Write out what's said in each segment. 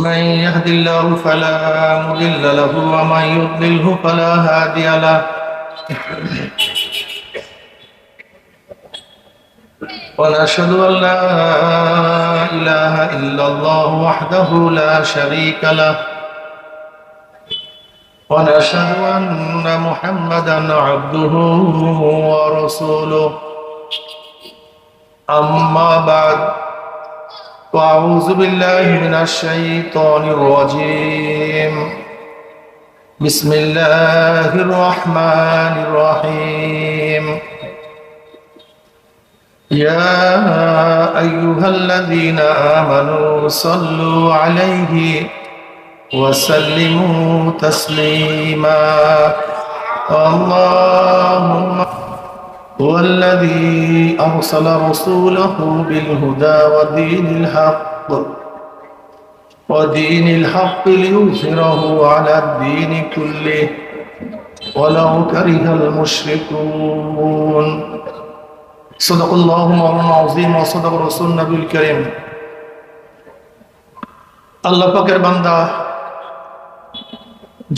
من يهد الله فلا مضل له ومن يضلله فلا هادي له. ونشهد أن لا إله إلا الله وحده لا شريك له. ونشهد أن محمدا عبده ورسوله. أما بعد، وأعوذ بالله من الشيطان الرجيم. بسم الله الرحمن الرحيم. يا أيها الذين آمنوا صلوا عليه وسلموا تسليما. اللهم هو الذي أرسل رسوله بالهدى ودين الحق ليظهره على الدين كله ولو كره المشركون. صدق الله مولانا العظيم وصدق رسول النبي الكريم. আল্লাহ পাকের বান্দা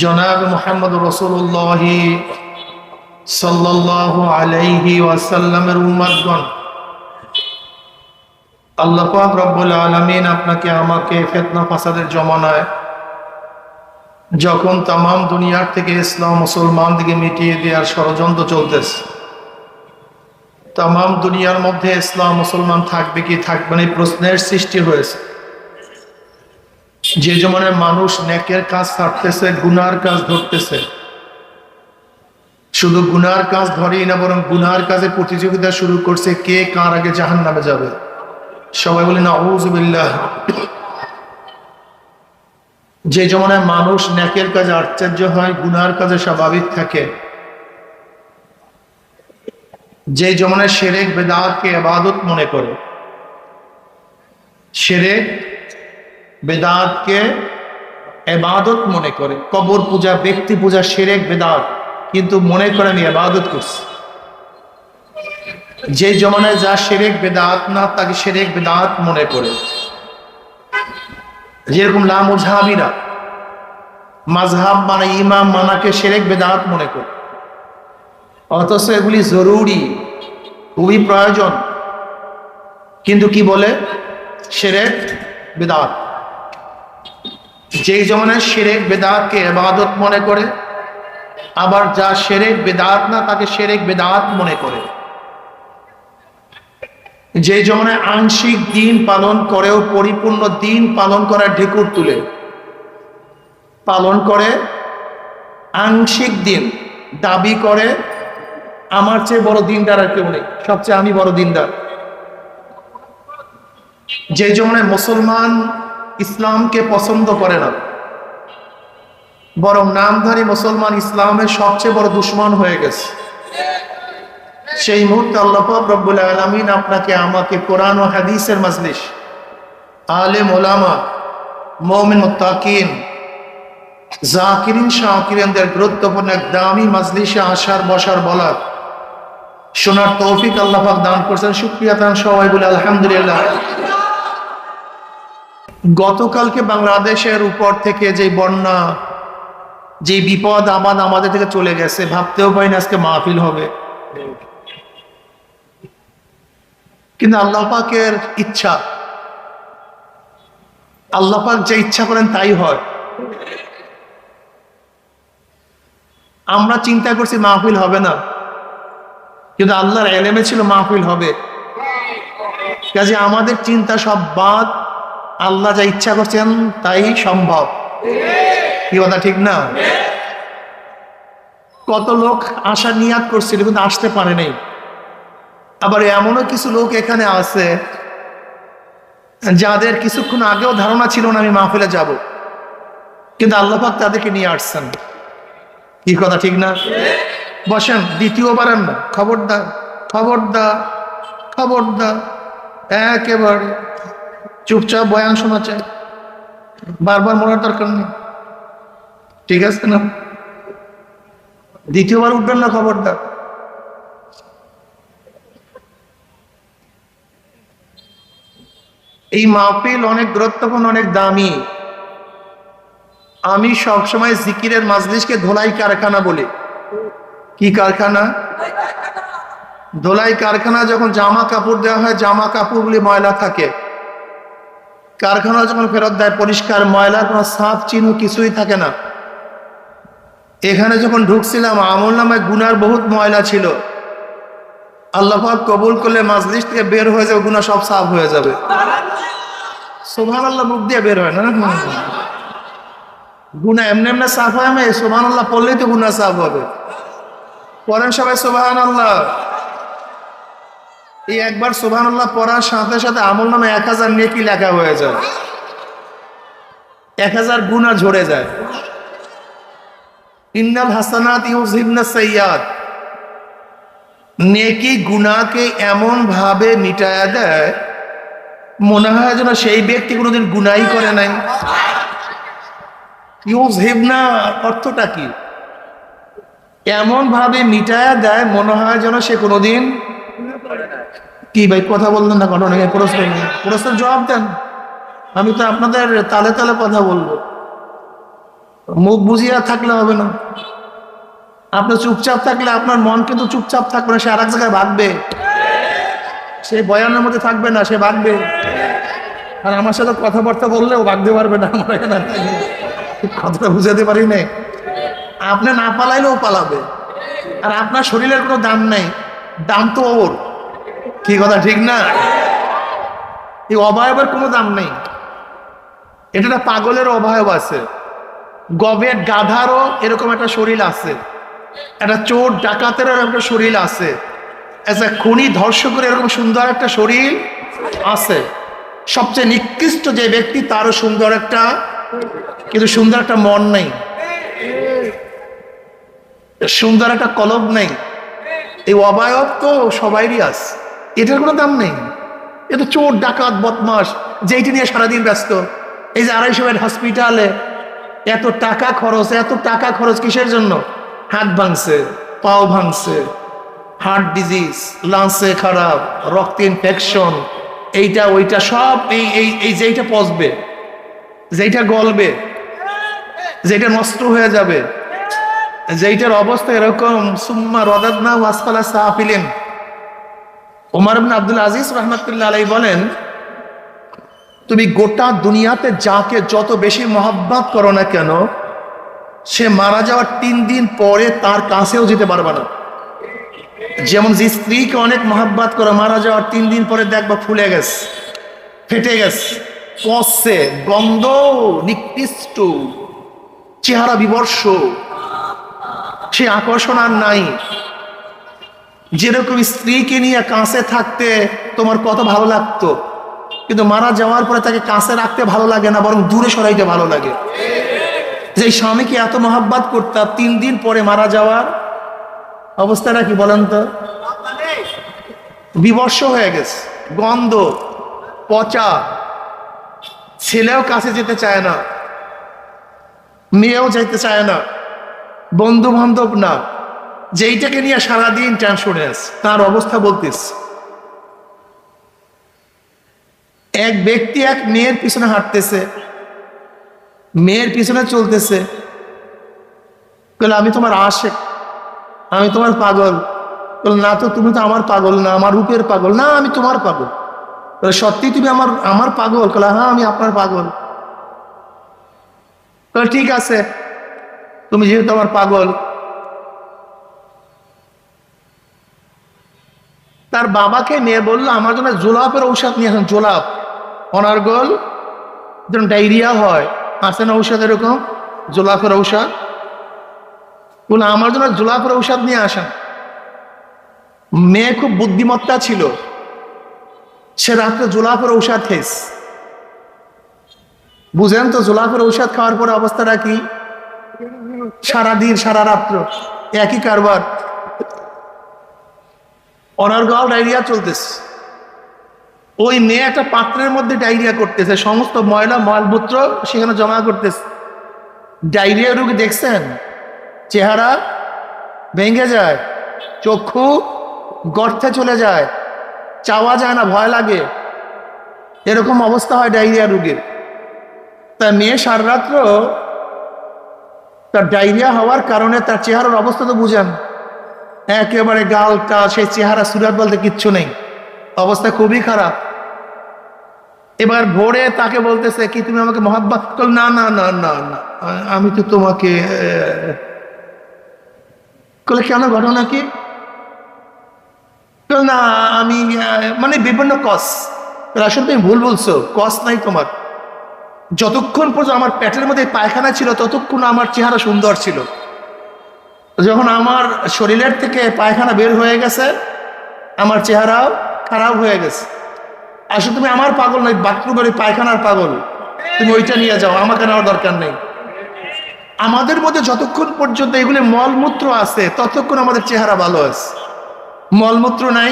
জনাব মুহাম্মদ রাসূলুল্লাহ সাল্লাল্লাহু আলাইহি ওয়াসাল্লামের উম্মতগণ, আল্লাহ পাক রব্বুল আলামিন আপনাকে আমাকে ফিতনা ফাসাদের জমানায় যখন তামাম দুনিয়ার থেকে ইসলাম মুসলমান দিকে মিটিয়ে দেওয়ার ষড়যন্ত্র চলতেছে, তামাম দুনিয়ার মধ্যে ইসলাম মুসলমান থাকবে কি থাকবে না প্রশ্নের সৃষ্টি হয়েছে। যে জমানায় মানুষ নেকের কাজ ছাড়তেছে, গুনার কাজ ধরতেছে, শুধু গুনার কাজ ধরেই না বরং গুনার কাজে প্রতিযোগিতা শুরু করছে কে কার আগে জাহান্নামে যাবে। সবাই বলে নাউযু বিল্লাহ। যে জমানায় মানুষ নেকের কাজে আশ্চর্য হয়, গুনার কাজে স্বাভাবিক থাকে, যে জমানায় শিরক বিদআতকে ইবাদত মনে করে, শিরক বিদআতকে ইবাদত মনে করে, কবর পূজা, ব্যক্তি পূজা শিরক বিদআত, কিন্তু মনে করে আমি ইবাদত করছি। যে জমানায় যা শিরক বিদআত না তাকে শিরক বিদআত মনে করে। যেরকম লা মুযহাবিরা মাযহাব মানে ইমাম মানাকে শিরক বিদআত মনে করে, অথচ এগুলি জরুরি, খুবই প্রয়োজন, কিন্তু কি বলে শিরক বিদআত। যেই জমানায় শিরক বিদআতকে ইবাদত মনে করে, আবার যা শিরক বিদআত না তাকে শিরক বিদআত মনে করে। যে জমানায় আংশিক দিন পালন করেও পরিপূর্ণ দিন পালন করার ঢেকুর তুলে পালন করে, আংশিক দিন দাবি করে আমার চেয়ে বড় দিনদার আর কেউ নেই, সবচেয়ে আমি বড় দিনদার। যে জমানায় মুসলমান ইসলামকে পছন্দ করে না, বরং নামধারী মুসলমান ইসলামের সবচেয়ে বড় দুশমন হয়ে গেছে, সেই মুহূর্তে আল্লাহ পাক রব্বুল আলামিন আপনাকে আমাকে কোরআন ও হাদিসের মাজলিস, আলেম ওলামা, মুমিন মুত্তাকিন, জাকিরিন শাকিরিনদের গুরুত্বপূর্ণ এক দামি মাজলিসে আসার বসার বলার শোনার তৌফিক আল্লাহ পাক দান করেছেন। শুকরিয়া তান সবাই বলে আলহামদুলিল্লাহ। গতকালকে বাংলাদেশের উপর থেকে যে বন্যা, যে বিপদ আবাদ আমাদের থেকে চলে গেছে, ভাবতেও পারিনি আজকে মাহফিল হবে, কিন্তু আল্লাহ পাকের ইচ্ছা, আল্লাহ পাক যে ইচ্ছা করেন তাই হয়। আমরা চিন্তা করছি মাহফিল হবে না, কিন্তু আল্লাহর এলেমে ছিল মাহফিল হবে। কাজে আমাদের চিন্তা সব বাদ, আল্লাহ যা ইচ্ছা করছেন তাই সম্ভব। কি কথা ঠিক না? কত লোক আসার নিয়াত করছিল কিন্তু আসতে পারে নাই। আবার এমনও কিছু লোক এখানে আছে যাদের কিছুক্ষণ আগেও ধারণা ছিল না আমি মাহফিলে যাব, কিন্তু আল্লাহ পাক তাদেরকে নিয়ে আসছেন। কি কথা ঠিক না? বসেন, দ্বিতীয়বার না, খবরদার খবরদার খবরদার, একেবারে চুপচাপ বয়ান শোনা চাই, বারবার মরার দরকার নেই, ঠিক আছে না? দ্বিতীয়বার উঠবেন না, খবরদার। এই মাহফিল অনেক গুরুত্বপূর্ণ, অনেক দামি। আমি সবসময় জিকিরের মাজলিসকে ধোলাই কারখানা বলি। কি কারখানা? ধোলাই কারখানা। যখন জামা কাপড় দেওয়া হয়, জামা কাপড়গুলি ময়লা থাকে, কারখানা যখন ফেরত দেয় পরিষ্কার, ময়লা কোনো ছাপ চিহ্ন কিছুই থাকে না। এখানে যখন ঢুকছিলাম আমল নামায় গুনার বহুত ময়লা ছিল। আল্লাহ পাক কবুল করলে মাজলিস থেকে বের হয়ে যাবে, গুনাহ সব সাফ হয়ে যাবে। সুবহানাল্লাহ মুখ দিয়ে বের হয় না, গুনাহ এমনি এমনি সাফ হয় না। সুবহানাল্লাহ পড়লেই তো গুনাহ সাফ হবে। পড়েন সবাই সুবহানাল্লাহ। এই একবার সুবহানাল্লাহ পড়ার সাথে সাথে আমল নামে 1000 নেকি লেখা হয়ে যায়, 1000 গুনাহ ঝরে যায়। ইন্নাল হাসানাত ইউযহিবনাস সাইয়্যাত। নেকি গুনাহকে এমন ভাবে মিটায়া দেয়, মনে হয় যেন সেই ব্যক্তি কোনোদিন গুনাহই করে নাই। ইউযহিবনা অর্থটা কি? এমন ভাবে মিটায়া দেয়, মনে হয় যেন সে কোনোদিন। কি ভাই কথা বললেন না? ঘটনা প্রশ্নের জবাব দেন। আমি তো আপনাদের তালে তালে কথা বলবো, মুখ বুঝিয়া থাকলে হবে না। আপনি চুপচাপ থাকলে আপনার মন কিন্তু চুপচাপ থাকবে না, সে আর এক জায়গায় ভাগবে। সে বয়ানের মধ্যে থাকবে না, সে ভাগবে। আর আমার সাথে কথাবার্তা বললেও ভাগতে পারবে না। আমার এখানে কথাটা বুঝাতে পারি নাই। আপনি না পালাইলেও পালাবে। আর আপনার শরীরের কোনো দাম নেই, দাম তো ওর। কি কথা ঠিক না? এই অবয়বের কোনো দাম নেই। এটা একটা পাগলের অবয়ব আছে, গবের গাধারও এরকম একটা শরীর আছে, একটা চোর ডাকাতেরও একটা শরীর আছে, একটা খুনি ধর্ষকের এরকম সুন্দর একটা শরীর আছে। সবচেয়ে নিকৃষ্ট যে ব্যক্তি তারও সুন্দর একটা, কিন্তু সুন্দর একটা মন নেই, সুন্দর একটা কলব নেই। এই অবয়ব তো সবাইরই আছে, এটার কোনো দাম নেই। এটা চোর ডাকাত বদমাস যেইটি নিয়ে সারাদিন ব্যস্ত। এই যে 250 বেড হসপিটালে এত টাকা খরচ, এত টাকা খরচ কিসের জন্য? হাত ভাঙছে, পাও ভাঙছে, হার্ট ডিজিজ, লাংসে খারাপ, রক্ত ইনফেকশন, এইটা ওইটা সব। এই যেইটা পচবে, যেইটা গলবে, যেইটা নষ্ট হয়ে যাবে, যেইটার অবস্থা এরকম, সুম্মা রাদাদনা ওয়াসফালা সাফিলিন। ওমর ইবনে আব্দুল আজিজ রাহমাতুল্লাহ আলাইহি বলেন, তুমি গোটা দুনিয়াতে যাকে যত বেশি মহব্বত করো না কেন, সে মারা যাওয়ার 3 দিন পরে তার কাছেও যেতে পারবে না। যেমন যে স্ত্রীকে অনেক মহব্বত করো, মারা যাওয়ার 3 দিন পরে দেখবা ফুলে গেছে, ফেটে গেছে, পচছে, গন্ধ, নিকৃষ্ট, চেহারা বিবর্ষ, সে আকর্ষণ আর নাই। যেরকম স্ত্রীকে নিয়ে কাছে থাকতে তোমার কত ভালো লাগতো, কিন্তু মারা যাওয়ার পরে তাকে কাছে রাখতে ভালো লাগে না, বরং দূরে সরাইতে ভালো লাগে। যে স্বামীকে এত মহব্বত করতাম, 3 দিন পরে মারা যাওয়ার অবস্থাটা কি বলেন তো? বিবর্ষ হয়ে গেছে, গন্ধ, পচা। ছেলেও কাছে যেতে চায় না, মেয়েও যেতে চায় না, বন্ধু বান্ধব না। যেইটাকে নিয়ে সারাদিন টেনশনে আছে, তার অবস্থা বলতেছে। এক ব্যক্তি এক মেয়ের পিছনে হাঁটতেছে, মেয়ের পিছনে চলতেছে, বলে আমি তোমার আশেক, আমি তোমার পাগল। বলে না তো, তুমি তো আমার পাগল না, আমার রূপের পাগল না, আমি তোমার পাগল। বলে সত্যি তুমি আমার পাগল? বলে হ্যাঁ, আমি আপনার পাগল। বলে ঠিক আছে, তুমি যেহেতু আমার পাগল। তার বাবাকে নিয়ে বললো আমার জন্য জোলাপের ঔষধ নিয়ে আসেন। জোলাপ, অনার্গল, যেন ডায়রিয়া হয়, আছে না ঔষধ এরকম, জোলাপের ঔষধ। বলে আমার জন্য জোলাপের ঔষধ নিয়ে আসেন। মেয়ে খুব বুদ্ধিমত্তা ছিল, সে রাত্রে জোলাপের ঔষধ খেয়েছে। বুঝেন তো জোলাপের ঔষধ খাওয়ার পরে অবস্থাটা কি? সারাদিন সারা রাত্র একই কারবার, অনার্গল ডায়রিয়া চলতেছে। ওই মেয়ে একটা পাত্রের মধ্যে ডায়রিয়া করতেছে, সমস্ত ময়লা মলমূত্র সেখানে জমা করতেছে। ডায়রিয়া রোগী দেখছেন, চেহারা ভেঙে যায়, চক্ষু গর্তে চলে যায়, চাওয়া যায় না, ভয় লাগে। এরকম অবস্থা হয় ডায়রিয়া রোগীর। তা মেয়ে সারা রাত্র তার ডায়রিয়া হওয়ার কারণে তার চেহারার অবস্থা তো বুঝেন, একেবারে গালটা, সেই চেহারা সুরাত বলতে কিচ্ছু নেই, অবস্থা খুবই খারাপ। এবার ভোরে তাকে বলতেছে কি তুমি আমাকে মহাব্বত করো? না না না না না, আমি তো তোমাকে বলে কেন, ঘটনা কি? না আমি মানে বিভিন্ন কস। আসলে তুমি ভুল বলছো, কস নাই তোমার। যতক্ষণ পর্যন্ত আমার পেটের মধ্যে পায়খানা ছিল ততক্ষণ আমার চেহারা সুন্দর ছিল, যখন আমার শরীরের থেকে পায়খানা বের হয়ে গেছে আমার চেহারাও খারাপ হয়ে গেছে। আসলে তুমি আমার পাগল নয়, বাথরুমের পায়খানার পাগল, তুমি ওইটা নিয়ে যাও, আমাকে নেওয়ার দরকার নেই। আমাদের মধ্যে যতক্ষণ পর্যন্ত এগুলি মলমূত্র আছে ততক্ষণ আমাদের চেহারা ভালো আছে, মলমূত্র নাই,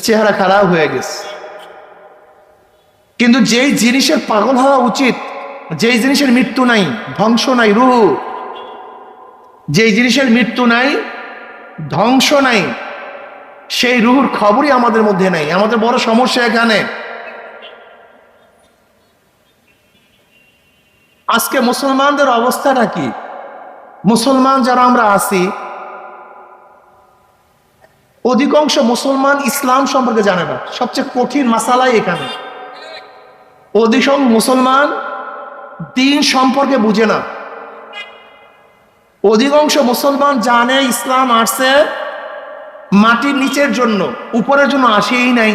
চেহারা খারাপ হয়ে গেছে। কিন্তু যেই জিনিসের পাগল হওয়া উচিত, যেই জিনিসের মৃত্যু নাই, ধ্বংস নাই, রূহ, যেই জিনিসের মৃত্যু নাই, ধ্বংস নাই, সেই রুহুর খবরই আমাদের মধ্যে নাই। আমাদের বড় সমস্যা এখানে। আজকে মুসলমানদের অবস্থাটা কি? মুসলমান যারা আমরা আছি, অধিকাংশ মুসলমান ইসলাম সম্পর্কে জানে না। সবচেয়ে কঠিন মাসালাই এখানে, অধিকাংশ মুসলমান দ্বীন সম্পর্কে বুঝে না। অধিকাংশ মুসলমান জানে ইসলাম আসছে মাটির নিচের জন্য, উপরের জন্য আসেই নাই।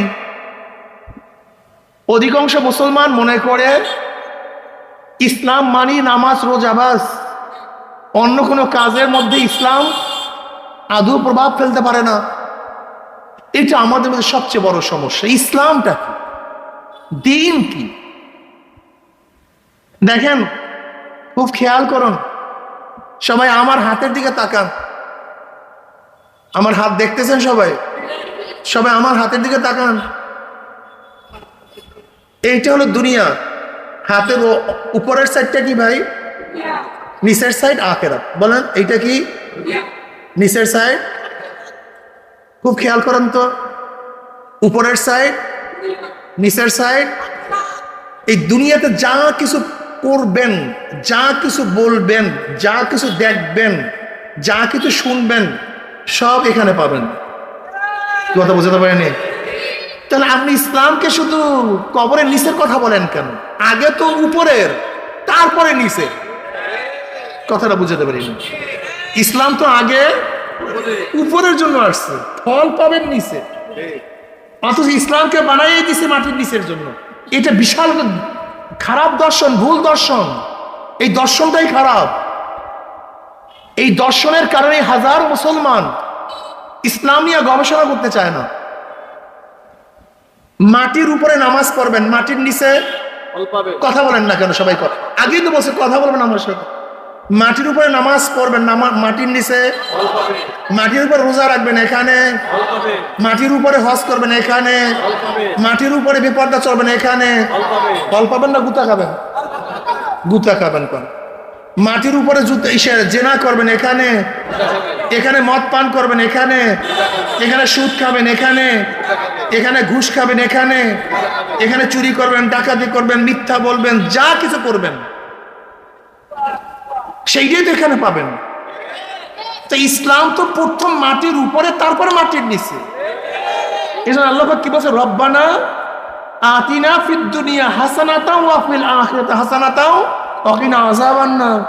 অধিকাংশ মুসলমান মনে করে ইসলাম মানি নামাজ রোজা বাস, অন্য কোনো কাজের মধ্যে ইসলাম আদৌ প্রভাব ফেলতে পারে না। এটা আমাদের মধ্যে সবচেয়ে বড় সমস্যা। ইসলামটা কি, দ্বীন কি? দেখেন, খুব খেয়াল করুন, সবাই আমার হাতের দিকে তাকান। আমার হাত দেখতেছেন সবাই? সবাই আমার হাতের দিকে তাকান। এইটা হলো দুনিয়া। হাতের উপরের সাইডটা কি ভাই? নিচের সাইড আখিরাত। বলেন এইটা কি? নিচের সাইড। খুব খেয়াল করেন তো, উপরের সাইড, নিচের সাইড। এই দুনিয়াতে যা কিছু করবেন, যা কিছু বলবেন, যা কিছু দেখবেন, যা কিছু শুনবেন, সব এখানে পাবেন। কথা বুঝতে পারেনি? তাহলে আপনি ইসলামকে শুধু কবরের নিচের কথা বলেন কেন? আগে তো উপরের, তারপরে নিচে। কথাটা বুঝতে পারিনি। ইসলাম তো আগে উপরের জন্য আসছে, ফল পাবেন নিচে, অথচ ইসলামকে বানাই দিছে মাটির নিচের জন্য। এটা বিশাল খারাপ দর্শন, ভুল দর্শন। এই দর্শনটাই খারাপ। এই দর্শনের কারণে হাজার মুসলমান ইসলাম নিয়ে গবেষণা করতে চায় না। মাটির উপরে নামাজ পড়বেন, মাটির নিচে কথা বলেন না কেন সবাই? আগেই তো বলছে কথা বলবেন আমার সাথে। মাটির উপরে নামাজ পড়বেন, মাটির নিচে। মাটির উপরে রোজা রাখবেন, এখানে। মাটির উপরে হজ করবেন, এখানে। মাটির উপরে বিপর্দা চলবেন, এখানে। ফল পাবেন না গুতা খাবেন? গুতা খাবেন কোন? মাটির উপরে জেনা করবেন, এখানে। এখানে মদ পান করবেন, এখানে। এখানে সুদ খাবেন, এখানে। এখানে ঘুষ খাবেন, এখানে। এখানে চুরি করবেন, ডাকাতি করবেন, মিথ্যা বলবেন, যা কিছু করবেন সেইটাই তো এখানে পাবেন। তো ইসলাম তো প্রথম মাটির উপরে, তারপরে মাটির নিচে। এজন্য আল্লাহ কি বলছে? রব্বানা আতিনা ফিদ দুনিয়া হাসানাতাও ওয়া ফিল আখিরাতি হাসানাতাও ওয়া কিনা আযাবান্নার।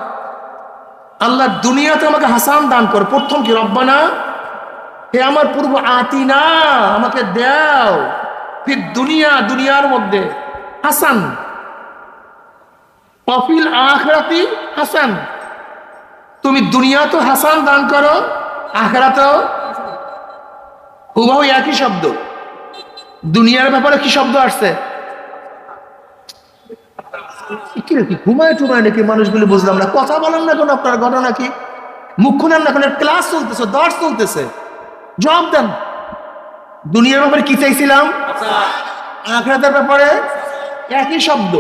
আল্লাহ দুনিয়াতে আমাকে হাসান দান কর। প্রথম কি? রব্বানা, হে আমার পূর্ব, আতিনা, আমাকে দাও, ফিদ দুনিয়া, দুনিয়ার মধ্যে, হাসান, ওয়া ফিল আখিরাতি হাসান, তুমি দুনিয়াতেও হাসান দান করো, আখিরাতেও। হুবহু একই শব্দ। দুনিয়ার ব্যাপারে কি শব্দ আসছে? কি ঘুমায় টুমায় নাকি মানুষগুলি? বুঝলাম না। কথা বলেন না কেন? আপনার ঘটনা কি? মুখ খুলেন না কেন? ক্লাস চলতেছে, দর্শ চলতেছে, জবাব দেন। দুনিয়ার ব্যাপারে কি চাইছিলাম? আখিরাতের ব্যাপারে একই শব্দ।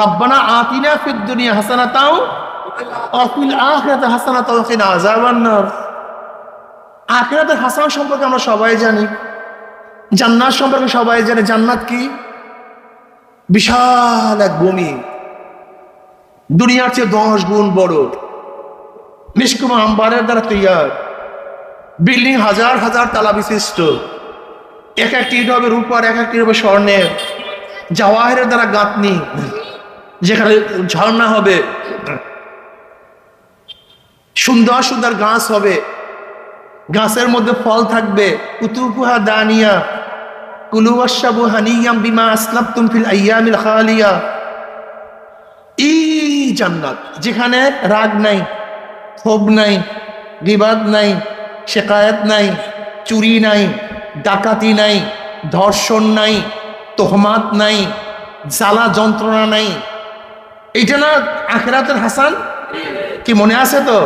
রব্বানা আতিনা ফিদ দুনিয়া হাসানাতাও ওয়া ফিল আখিরাতি হাসানাতাও ওয়া কিনা আযাবান্নার। আখিরাতের হাসান সম্পর্কে আমরা সবাই জানি। জান্নাত সম্পর্কে সবাই জানে, জান্নাত কি? বিশাল এক ভূমি, দুনিয়ার চেয়ে 10 গুণ বড়, নিষ্কুম আম্বারের দ্বারা তৈয়ার, বিল্ডিং হাজার হাজার তালা বিশিষ্ট, এক একটি ইট হবে রূপার, এক একটি হবে স্বর্ণের, জাওয়াহিরের দ্বারা গাঁথনি, যেখানে ঝর্ণা হবে, সুন্দর সুন্দর গাছ হবে, গাছের মধ্যে ফল থাকবে, কুতুফুহা দানিয়া কুলু ওয়াশরাবু হানিয়াম বিমা আসলাফতুম ফিল আইয়ামিল খালিয়া। এই জান্নাত যেখানে রাগ নাই, ক্ষোভ নাই, গীবাত নাই, শিকায়াত নাই, চুরি নাই, ডাকাতি নাই, ধর্ষণ নাই, তোহমাত নাই, জ্বালা যন্ত্রণা নাই। এইটা না আখিরাতের হাসান? কি মনে আছে তো?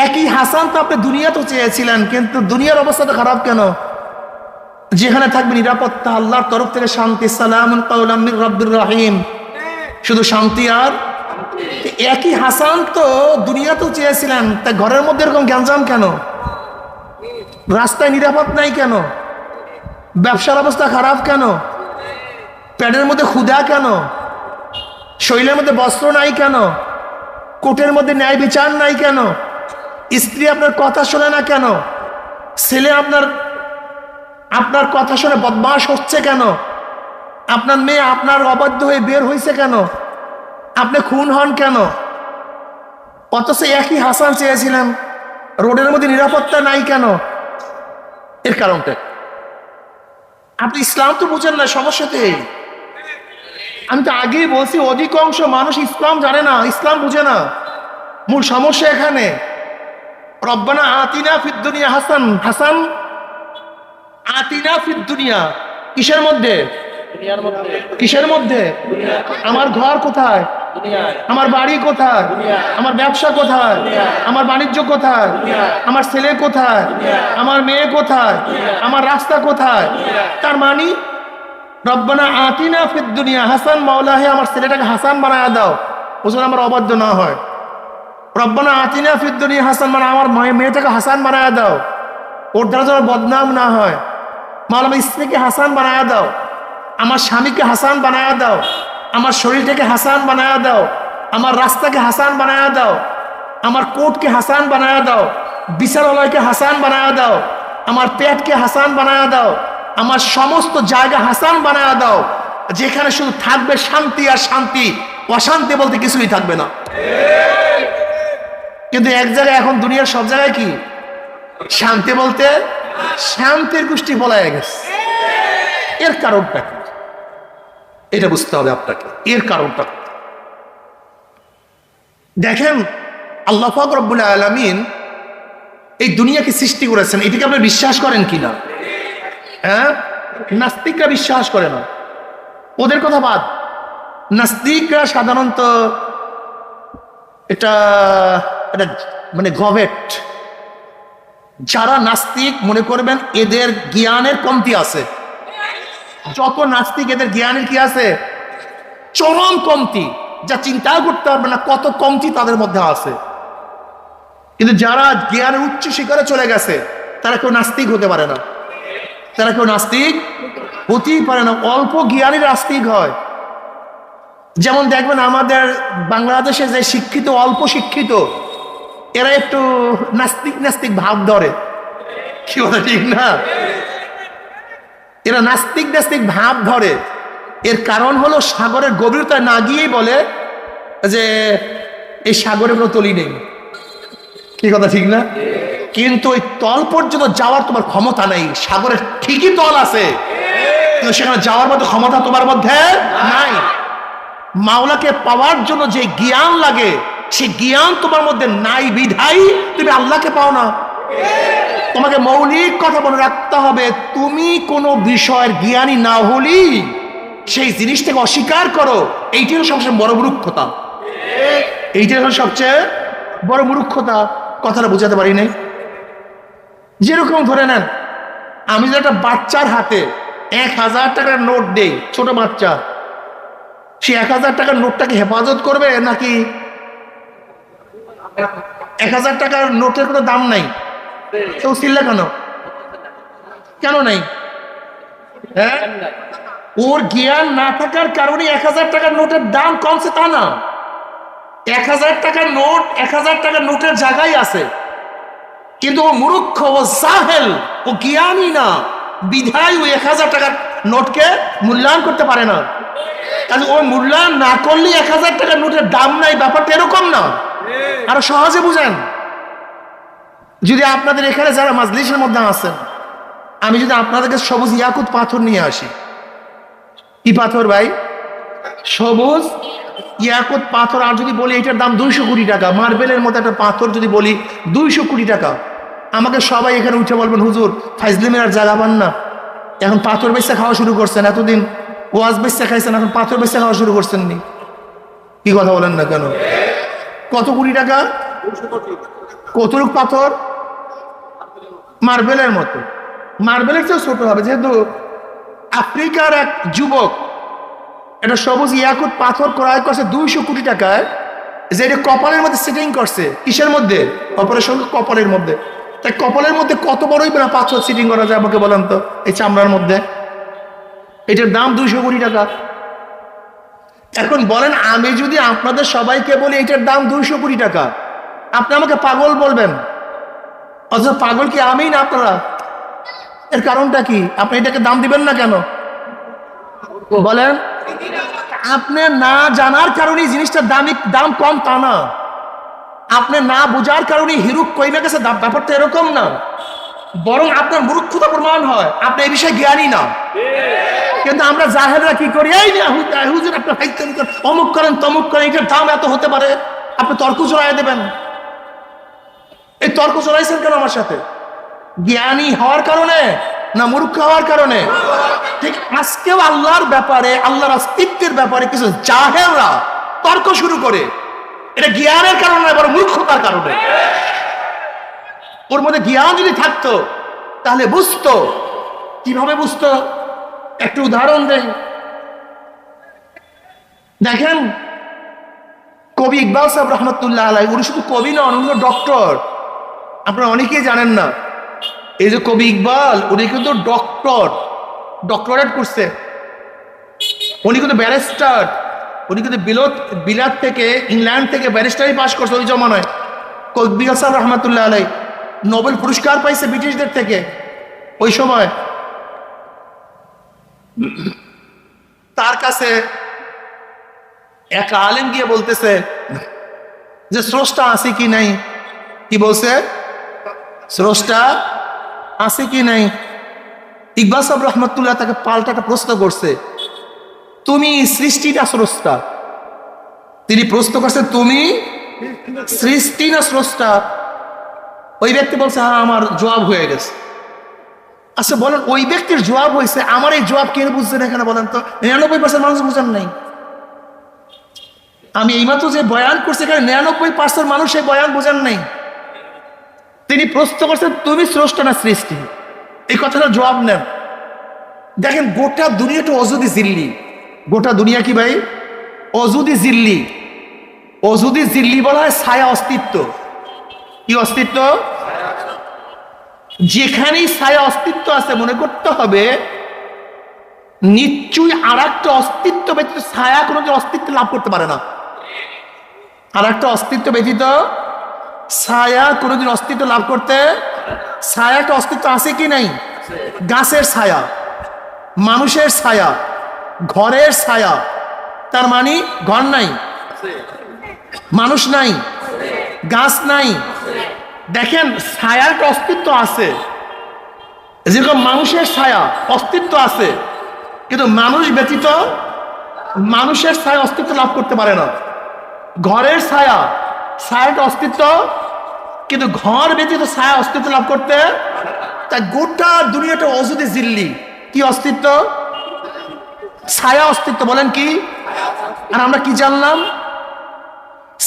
একই হাসান তো আপনি দুনিয়াতেও চেয়েছিলেন, কিন্তু দুনিয়ার অবস্থা তো খারাপ কেন? যেখানে থাকবে নিরাপত্তা, আল্লাহর তরফ থেকে শান্তি, সালামুন কাওলাম মির রাব্বির রহিম, শুধু শান্তি আর একই হাসান তো দুনিয়াতেও চেয়েছিলেন, তাই ঘরের মধ্যে এরকম গ্যাঞ্জাম কেন? রাস্তায় নিরাপদ নাই কেন? ব্যবসার অবস্থা খারাপ কেন? প্যাডের মধ্যে ক্ষুধা কেন? শরীরের মধ্যে বস্ত্র নাই কেন? কোর্টের মধ্যে ন্যায় বিচার নাই কেন? স্ত্রী আপনার কথা শোনে না কেন? ছেলে আপনার কথা শুনে বদমাশ হচ্ছে কেন? আপনার মেয়ে আপনার অবাধ্য হয়ে বের হয়েছে কেন? আপনি খুন হন কেন? অথচ একই হাসান চেয়েছিলেন, রোডের মধ্যে নিরাপত্তা নাই কেন? এর কারণটা আপনি ইসলাম তো বুঝেন না, সমস্যাতে। আমি তো আগেই বলছি, অধিকাংশ মানুষ ইসলাম জানে না, ইসলাম বুঝে না। মূল সমস্যা এখানে। রব্বানা আতিনা ফিদ দুনিয়া হাসান, হাসান আতিনা ফিদ দুনিয়া কিসের মধ্যে? কিসের মধ্যে? আমার ঘর কোথায়? আমার বাড়ি কোথায়? আমার ব্যবসা কোথায়? আমার বাণিজ্য কোথায়? আমার ছেলে কোথায়? আমার মেয়ে কোথায়? আমার রাস্তা কোথায়? তার মানে রব্বানা আতিনা ফিদ দুনিয়া হাসান, মাওলা হে আমার ছেলেটাকে হাসান বানায়া দাও, ওজন আমার অবাধ্য না হয়। রব্বানা আতিনা ফিদ দুনিয়া হাসান মানে আমার মেয়েটাকে হাসান বানায়া দাও, ওর দ্বারা যেন বদনাম না হয়। মাওলা আমার স্ত্রীকে হাসান বানায়া দাও, আমার স্বামীকে হাসান বানায়া দাও, আমার শরীরটাকে হাসান বানায়া দাও, আমার রাস্তাকে হাসান বানায়া দাও, আমার কোর্টকে হাসান বানায়া দাও, বিচারালয়কে হাসান বানায়া দাও, আমার পেটকে হাসান বানায়া দাও, আমার সমস্ত জায়গা হাসান বানায়া দাও, যেখানে শুধু থাকবে শান্তি আর শান্তি, অশান্তি বলতে কিছুই থাকবে না। কিন্তু এক জায়গায় এখন দুনিয়ার সব জায়গায় কি শান্তি বলতে শান্তির গোষ্ঠী বলায় গেছে। এর কারণটা কি? এটা বুঝতে হবে আপনাকে। এর কারণটা দেখেন, আল্লাহ পাক রব্বুল আলামিন এই দুনিয়াকে সৃষ্টি করেছেন, এটাকে আপনি বিশ্বাস করেন কিনা? হ্যাঁ, নাস্তিকরা বিশ্বাস করে না, ওদের কথা বাদ। নাস্তিকরা সাধারণত এটা মানে গভেট। যারা নাস্তিক মনে করবেন এদের জ্ঞানের কমতি আছে। যত নাস্তিক এদের জ্ঞানের কি আছে? চরম কমতি, যা চিন্তা করতে পারবে না কত কমতি তাদের মধ্যে আছে। কিন্তু যারা জ্ঞানের উচ্চ শিখরে চলে গেছে তারা কেউ নাস্তিক হতে পারে না, তারা কেউ নাস্তিক হতেই পারে না। অল্প জ্ঞানীর নাস্তিক হয়। যেমন দেখবেন আমাদের বাংলাদেশে যে শিক্ষিত, অল্প শিক্ষিত, এরা একটু নাস্তিক নাস্তিক ভাব ধরে, কি কথা ঠিক না? এরা নাস্তিক নাস্তিক ভাব ধরে। এর কারণ হলো সাগরের গভীরতায় না গিয়েই বলে যে এই সাগরে কোনো তলি নেই, কি কথা ঠিক না? কিন্তু ওই তল পর্যন্ত যাওয়ার তোমার ক্ষমতা নেই। সাগরের ঠিকই তল আছে, কিন্তু সেখানে যাওয়ার মতো ক্ষমতা তোমার মধ্যে নাই। মাওলাকে পাওয়ার জন্য যে জ্ঞান লাগে সে জ্ঞান তোমার মধ্যে নাই বিধাই তুমি আল্লাহকে পাও না। তোমাকে মৌলিক কথা মনে রাখতে হবে, তুমি কোনো বিষয়ের জ্ঞানী না হলেই সেই জিনিসটাকে অস্বীকার করো, এইটাই হলো সবচেয়ে বড় মূর্খতা। এইটাই হলো সবচেয়ে বড় মূর্খতা। কথাটা বোঝাতে পারি নাই। যেরকম ধরে নেন, আমি যদি একটা বাচ্চার হাতে 1000 টাকার নোট দেই, ছোট বাচ্চা, সে 1000 টাকার নোটটাকে হেফাজত করবে নাকি? 1000 টাকার নোটের কোনো দাম নাই, কেউ চিল্লা কেন? কেন নাই? হ্যাঁ, ওর জ্ঞান না থাকার কারণে 1000 টাকার নোটের দাম কমছে তা না। 1000 টাকার নোট 1000 টাকার নোটের জায়গায় আছে, কিন্তু ও মূর্খ, ও জাহেল, ও জ্ঞানী না, বিধায় ওই 1000 টাকার নোটকে মূল্যায়ন করতে পারে না। কাজে ও মূল্যায়ন না করলে 1000 টাকার নোটের দাম নাই, ব্যাপারটা এরকম না। আরো সহজে বুঝেন, যদি আপনাদের এখানে যারা মাজলিসের মধ্যে আছেন, আমি যদি আপনাদেরকে সবুজ ইয়াকুত পাথর নিয়ে আসি, কি পাথর ভাই? সবুজ ইয়াকুত পাথর, আর যদি বলি এটার দাম 200 কোটি টাকা, মার্বেলের মতো একটা পাথর যদি বলি 200 কোটি টাকা, আমাকে সবাই এখানে উঠে বলবেন, হুজুর ফাইজলিমের আর জায়গা পান না, এখন পাথর বেচা খাওয়া শুরু করছেন, এতদিন ওয়াজ বেচা খাইছেন, এখন পাথর বেচা খাওয়া শুরু করছেন নি? কি কথা বলেন না কেন? কত কোটি টাকা? কতটুক পাথর? মার্বেলের মতো, মার্বেলের চেয়েও ছোট হবে। যেহেতু আফ্রিকার এক যুবক এটা সবুজ ইয়াকুত পাথর ক্রয় করছে 200 কোটি টাকায়, যে এটা কপালের মধ্যে সেটিং করছে। কিসের মধ্যে? অপারেশন কপালের মধ্যে। তাই কপালের মধ্যে কত বড়ই না পাথর সেটিং করা যায় আমাকে বলেন তো, এই চামড়ার মধ্যে? এটার দাম 200 কোটি টাকা। এখন বলেন, আমি যদি আপনাদের সবাইকে বলি এটার দাম 200 কোটি টাকা, আপনি আমাকে পাগল বলবেন, অথচ পাগল কি আমি না আপনারা? এর কারণটা কি? আপনি এটাকে দাম দিবেন না কেন বলেন? আপনি না জানার কারণে জিনিসটার দাম কম তা না, আপনি না বোঝার কারণে হিরুক কইমে গেছে, ব্যাপারটা এরকম না। বরং আপনার মূর্খতা প্রমাণ হয়, আপনি এই বিষয়ে জ্ঞানী না। কিন্তু আমরা জাহেলরা কি করি, এই হুজুর আপনি অমুক করেন তমুক করেন, এটার দাম এত হতে পারে, আপনি তর্ক জড়াই দেবেন। এই তর্ক জড়াইছেন কেন আমার সাথে? জ্ঞানী হওয়ার কারণে না মূর্খ হওয়ার কারণে? ঠিক আজকেও আল্লাহর ব্যাপারে, আল্লাহর অস্তিত্বের ব্যাপারে কিছু জাহেলরা তর্ক শুরু করে, এটা জ্ঞানের কারণে বড় মূর্খতার কারণে। ওর মধ্যে জ্ঞান যদি থাকতো তাহলে বুঝতো। কিভাবে বুঝতো? একটু উদাহরণ দেই। দেখেন, কবি ইকবাল সাহেব রহমতুল্লাহ আলাইহি, উনি শুধু কবি নন, উনি ডক্টর। আপনারা অনেকেই জানেন না, এই যে কবি ইকবাল, উনি কিন্তু ডক্টরেট করছে। উনি কিন্তু ব্যারিস্টার, উনি কিন্তু বিলাত থেকে, ইংল্যান্ড থেকে ব্যারিস্টারি পাশ করছে ওই জমানায়। কবি ইকবাল সাহেব রহমতুল্লাহ আলাইহি নোবেল পুরস্কার পাইছে ব্রিটিশদের থেকে ওই সময়। তার কাছে এক আলেম গিয়ে বলতেছে যে স্রষ্টা আছে কি নাই। কি বলছে? স্রষ্টা আছে কি নাই। ইকবাল সাহেব রহমতুল্লাহ তাকে পাল্টা একটা প্রশ্ন করছে, তুমি সৃষ্টি না স্রষ্টা? তিনি প্রশ্ন করছে, তুমি সৃষ্টি না স্রষ্টা? ওই ব্যক্তি বলছে, হ্যাঁ আমার জবাব হয়ে গেছে। আচ্ছা বলেন, ওই ব্যক্তির জবাব হয়েছে, আমার এই জবাব কে বুঝছেন এখানে বলেন তো? 99% মানুষ বুঝেন নাই। আমি এইমাত্র যে বয়ান করছি এখানে 99% মানুষ এই বয়ান বুঝেন নাই। তিনি প্রশ্ন করছেন, তুমি স্রষ্টা না সৃষ্টি? এই কথাটা জবাব নেন। দেখেন, গোটা দুনিয়াটা অজুদি জিল্লি। গোটা দুনিয়া কি ভাই? অজুদি জিল্লি। অজুদি জিল্লি বলা হয় ছায়া অস্তিত্ব। কি অস্তিত্ব? যেখানেই ছায়া অস্তিত্ব আছে, মনে করতে হবে নিশ্চয়ই আর একটা অস্তিত্ব ব্যতীত ছায়া কোনোদিন অস্তিত্ব লাভ করতে পারে না। আর একটা অস্তিত্ব ব্যতীত ছায়া কোনোদিন অস্তিত্ব লাভ করতে, ছায়া একটা অস্তিত্ব আছে কি নাই? গাছের ছায়া, মানুষের ছায়া, ঘরের ছায়া। তার মানে ঘর নাই, মানুষ নাই, গাছ নাই। দেখেন, ছায়ার একটা অস্তিত্ব আছে। যেরকম মানুষের ছায়া অস্তিত্ব আছে, কিন্তু মানুষ ব্যতীত মানুষের ছায়া অস্তিত্ব লাভ করতে পারে না। ঘরের ছায়া, ছায়াটা অস্তিত্ব, কিন্তু ঘর ব্যতীত ছায়া অস্তিত্ব লাভ করতে। তাই গোটা দুনিয়াটা অজুদি জিল্লি। কি অস্তিত্ব? ছায়া অস্তিত্ব। বলেন কি? আর আমরা কি জানলাম?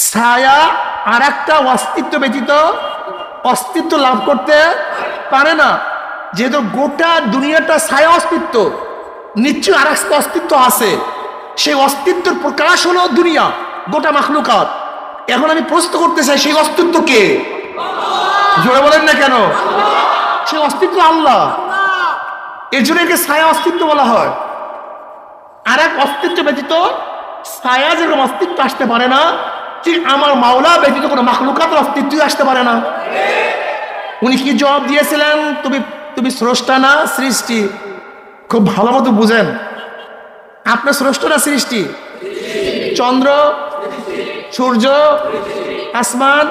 ছায়া আর একটা অস্তিত্ব ব্যতীত অস্তিত্ব লাভ করতে পারে না। যেহেতু গোটা দুনিয়াটা ছায়া অস্তিত্ব, নিশ্চয়ই আর একটা অস্তিত্ব আছে। সেই অস্তিত্বের প্রকাশ হলো দুনিয়া, গোটা মাখলুকাত। এখন আমি প্রশ্ন করতে চাই, সেই অস্তিত্ব কে? জোরে বলেন না কেন? সেই অস্তিত্ব আল্লাহ। এর জন্য একে ছায়া অস্তিত্ব বলা হয়। আর এক অস্তিত্ব ব্যতীত ছায়া যেরকম অস্তিত্ব আসতে পারে না, ঠিক আমার মাওলা ব্যতীত কোনো মাখলুকাতের অস্তিত্বই আসতে পারে না। উনি কি জবাব দিয়েছিলেন? তুমি স্রষ্টা না সৃষ্টি? খুব ভালো মতো বুঝেন, আপনার স্রষ্টা না সৃষ্টি? চন্দ্র, সূর্য, আসমান,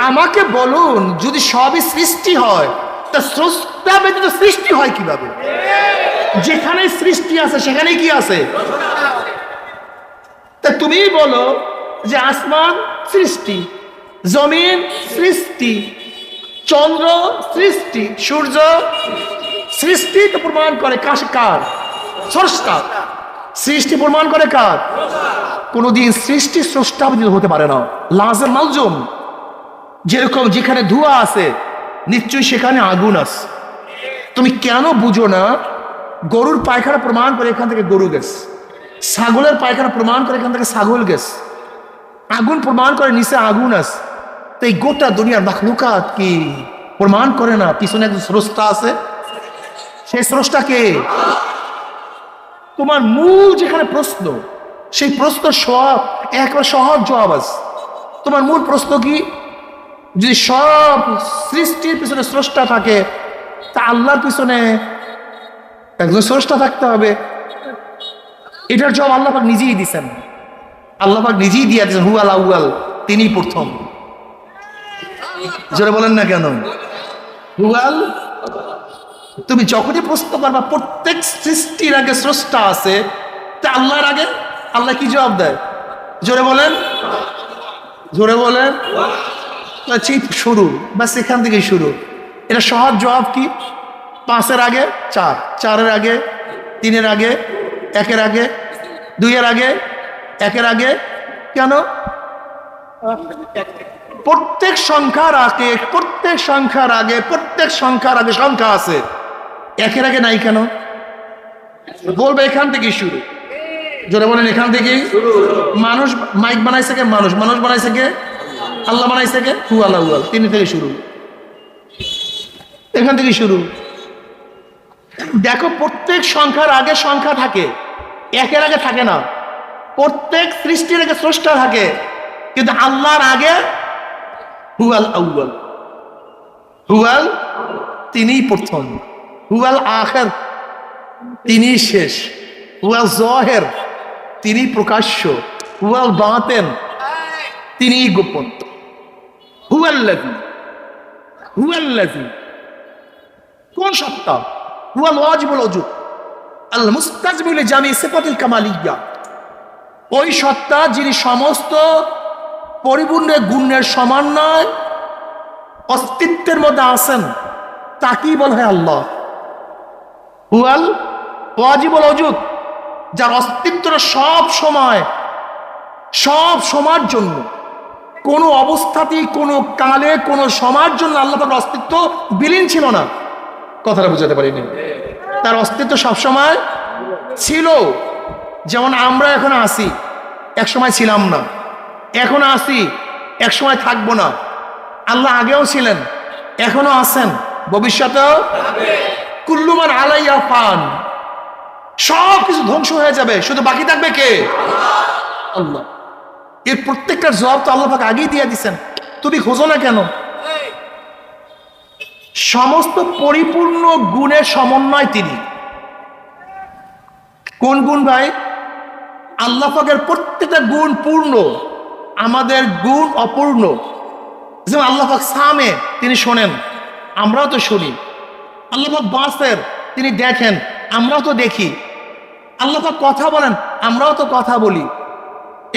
আমাকে বলুন, যদি সবই সৃষ্টি হয় তা স্রষ্টা ব্যতীত সৃষ্টি হয় কিভাবে? যেখানে সৃষ্টি আছে সেখানেই কি আছে? তা তুমি বলো যে আসমান সৃষ্টি, জমিন সৃষ্টি, চন্দ্র সৃষ্টি, সূর্য সৃষ্টি, তো প্রমাণ করে কার? স্রষ্টা। সৃষ্টি প্রমাণ করে কার? কোনদিন সৃষ্টি স্রষ্টা হতে পারে না, লাজেম মালজুম। যেরকম যেখানে ধোঁয়া আছে নিশ্চয়ই সেখানে আগুন আছে। তুমি কেন বুঝো না? গরুর পায়খানা প্রমাণ করে এখান থেকে গরু গেছে, ছাগলের পায়খানা প্রমাণ করে এখান থেকে ছাগল গেছে, আগুন প্রমাণ করে নিচে আগুন আছে। তো এই গোটা দুনিয়ার মাখলুকাত কি প্রমাণ করে না পিছনে একজন স্রষ্টা আছে? সেই স্রষ্টা কে? তোমার মূল যেখানে প্রশ্ন, সেই প্রশ্ন একবার সহজ জবাব আছে। তোমার মূল প্রশ্ন কি? যদি সব সৃষ্টির পিছনে স্রষ্টা থাকে, তা আল্লাহর পিছনে একজন স্রষ্টা থাকতে হবে। এটার জবাব আল্লাহ পাক নিজেই দিচ্ছেন। আল্লাহ পাক নিজেই দিয়ে দিয়েছেন, হুয়াল আউয়াল, তিনি প্রথম। যারা বলেন না কেন হুয়াল? তুমি যখনই প্রশ্ন করবা প্রত্যেক সৃষ্টির আগে স্রষ্টা আছে, তা আল্লাহর আগে আল্লাহ কি জবাব দেয়? জোরে বলেন, জোরে বলেন। শুরু, বাস এখান থেকে শুরু। এটা সহজ জবাব কি? 5-এর আগে 4, 4-এর আগে 3-এর আগে, 1-এর আগে 2-এর আগে, 1-এর আগে। কেন? প্রত্যেক সংখ্যার আগে, প্রত্যেক সংখ্যার আগে, প্রত্যেক সংখ্যার আগে সংখ্যা আছে, 1-এর আগে নাই কেন? বলবে এখান থেকেই শুরু। জোরে বলেন, এখান থেকেই। মানুষ মাইক বানাইছে কে? মানুষ বানাইছে কে? আল্লাহ বানাইছে কে? হুয়াল আউয়াল, তিনি থেকে শুরু, এখান থেকে শুরু। দেখো, প্রত্যেক সংখ্যার আগে সংখ্যা থাকে, 1-এর আগে থাকে না। প্রত্যেক সৃষ্টির আগে স্রষ্টা থাকে, কিন্তু আল্লাহর আগে হুয়াল আউয়াল। হুয়াল, তিনি প্রথম। হুয়াল আখির, তিনি শেষ। হুয়াল যাহির, তিনি প্রকাশ্য। হুয়াল বাতিন, তিনি গোপন। হুয়াল্লাযী, হুয়াল্লাযী, কোন সত্তা? হুয়াল ওয়াজিবুল ওজুদ আল মুস্তাজমিল জামি সিফাতুল কামালিয়্যা, ওই সত্তা যিনি সমস্ত পরিপূর্ণ গুণের সমন্বয় অস্তিত্বের মধ্যে আছেন, তাকেই বলা হয় আল্লাহ। হুয়াল ওয়াজিবুল ওজুদ, যার অস্তিত্বটা সব সময়ের জন্য, কোনো অবস্থাতেই, কোনো কালে, কোনো সময়ের জন্য আল্লাহ পাকের অস্তিত্ব বিলীন ছিল না। কথাটা বুঝাতে পারিনি? তার অস্তিত্ব সবসময় ছিল। যেমন আমরা এখন আছি, এক সময় ছিলাম না, এখন আছি, এক সময় থাকবো না। আল্লাহ আগেও ছিলেন, এখনো আছেন, ভবিষ্যতেও। কুল্লুমান আলাইয়া ফান, সব কিছু ধ্বংস হয়ে যাবে, শুধু বাকি থাকবে কে? আল্লাহ। এর প্রত্যেকটার জবাব তো আল্লাহ পাক আগেই দিয়ে দিচ্ছেন, তুমি খোঁজো না কেন? সমস্ত পরিপূর্ণ গুণের সমন্বয় তিনি। কোন গুণ ভাই? আল্লাহ পাকের প্রত্যেকটা গুণ পূর্ণ, আমাদের গুণ অপূর্ণ। যেমন আল্লাহ পাক সামে, তিনি শোনেন, আমরাও তো শুনি। আল্লাহ পাক বাসের, তিনি দেখেন, আমরাও তো দেখি। আল্লাহ পাক কথা বলেন, আমরাও তো কথা বলি।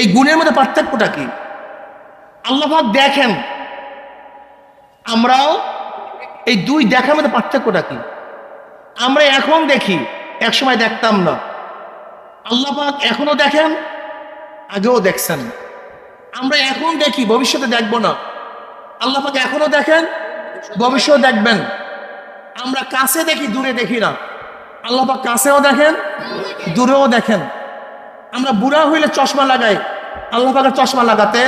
এই গুণের মধ্যে পার্থক্যটা কি? আল্লাহ পাক দেখেন, আমরাও, এই দুই দেখার মধ্যে পার্থক্যটা কি? আমরা এখন দেখি, এক সময় দেখতাম না। আল্লাহ পাক এখনো দেখেন, আগেও দেখছেন। আমরা এখন দেখি, ভবিষ্যতে দেখবো না। আল্লাহ পাক এখনো দেখেন, ভবিষ্যতে দেখবেন। আমরা কাছে দেখি, দূরে দেখি না। আল্লাহ পাক কাছেও দেখেন, দূরেও দেখেন। আমরা বুড়া হইলে চশমা লাগাই, আল্লাহ পাকের চশমা লাগাতে।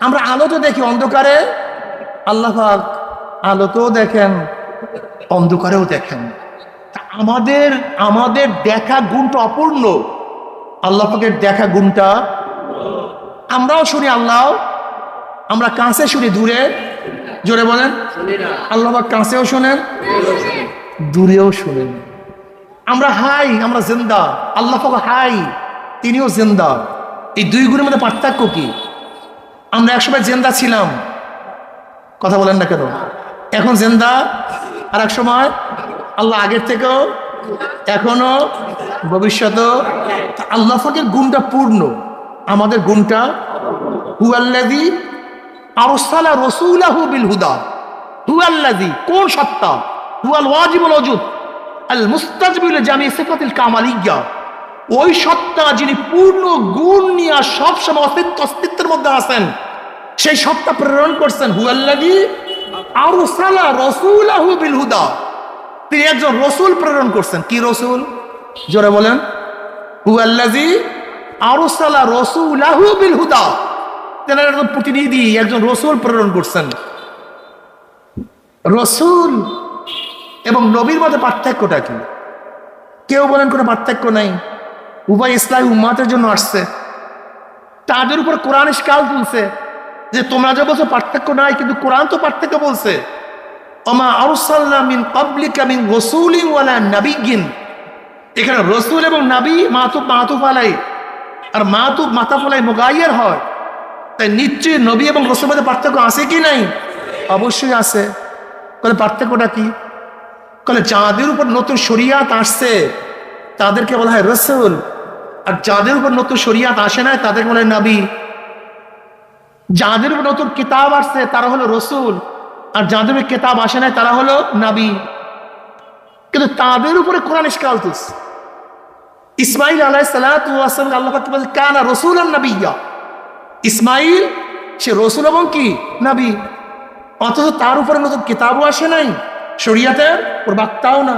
আমরা আলোতে দেখি, অন্ধকারে। আল্লাহ পাক আলোতেও দেখেন, অন্ধকারেও দেখেন। আমাদের আমাদের দেখা গুণটা অপূর্ণ, আল্লাহ পাকের দেখা গুণটা। আমরাও শুনি আল্লাহ, আমরা কাছে শুনি দূরে, জোরে বলেন। আল্লাহ পাক কাছেও শোনেন, দূরেও শোনেন। আমরা হাই, আমরা জিন্দা, আল্লাহ পাক হাই, তিনিও জিন্দা। এই দুই গুণের মধ্যে পার্থক্য কি? আমরা একসময় জিন্দা ছিলাম, কথা বলেন না কেন? এখন জিন্দা, আর এক সময় আল্লাহ আগের থেকেও, এখনো, ভবিষ্যতেও। আল্লাহ পাকের গুণটা পূর্ণ, আমাদের গুণটা। হুয়াল্লাযী আরসালা রাসূলাহু বিল হুদা, হুয়াল্লাযী, কোন সত্তা? হুয়াল ওয়াজিবুল ওজুদ আল মুস্তাজবিল জামি সিফাতিল কামালিয়্যা, ওই সত্তা যিনি পূর্ণ গুণ নিয়ে সবসময় অস্তিত্বের মধ্যে আছেন, সেই সত্তা প্রেরণ করছেন। হুয়াল্লাযী আরসালা রাসূলাহু বিল হুদা, তিনি একজন রসুল প্রেরণ করছেন। কি রসুল? জোরে বলেন। হুয়াল্লাযী আরসালা রাসূলাহু বিল হুদা, তিনি একজন প্রতিনিধি, একজন রসুল প্রেরণ করছেন। রসুল এবং নবীর মধ্যে পার্থক্যটা কি? কেউ বলেন কোনো পার্থক্য নাই, উভয় ইসলামী উম্মাতের জন্য আসছে। তাদের উপর কোরআন ইশকাল তুলছে যে তোমরা যে বলছো পার্থক্য নাই, কিন্তু কোরআন তো পার্থক্য বলছে। ওমা আরসালনা মিন ক্বাবলিকা মিন রাসূলিন ওয়ালা নাবিয়্যিন, এখানে রসুল এবং নবী মাতুফ আলাই, আর মাতাফ আলাই মুগায়্যার হয়। তাই নিশ্চয়ই নবী এবং রসুলের মধ্যে পার্থক্য আছে কি নাই? অবশ্যই আছে। বলে পার্থক্যটা কি? বলে যাদের উপর নতুন শরিয়াত আসছে তাদেরকে বলা হয় রসুল, আর যাদের উপর নতুন শরিয়াত আসে না তাদেরকে বলা হয় নবী। যাদের উপর নতুন কিতাব আসছে তারা হলো রসুল, আর যাদের উপর কিতাব আসে না তারা হলো নবী। কিন্তু তাদের উপরে কোরআন ইশকাল তুলছে। ইসমাইল আলাইহিস সালাতু ওয়াস সালাম আল্লাহ পাক বলেন কানা রাসূলান নাবিয়্যা, ইসমাইল সে রসুল এবং কি নবী, অথচ তার উপরে নতুন কিতাবও আসে নাই, শরিয়াতের প্রবক্তাও না,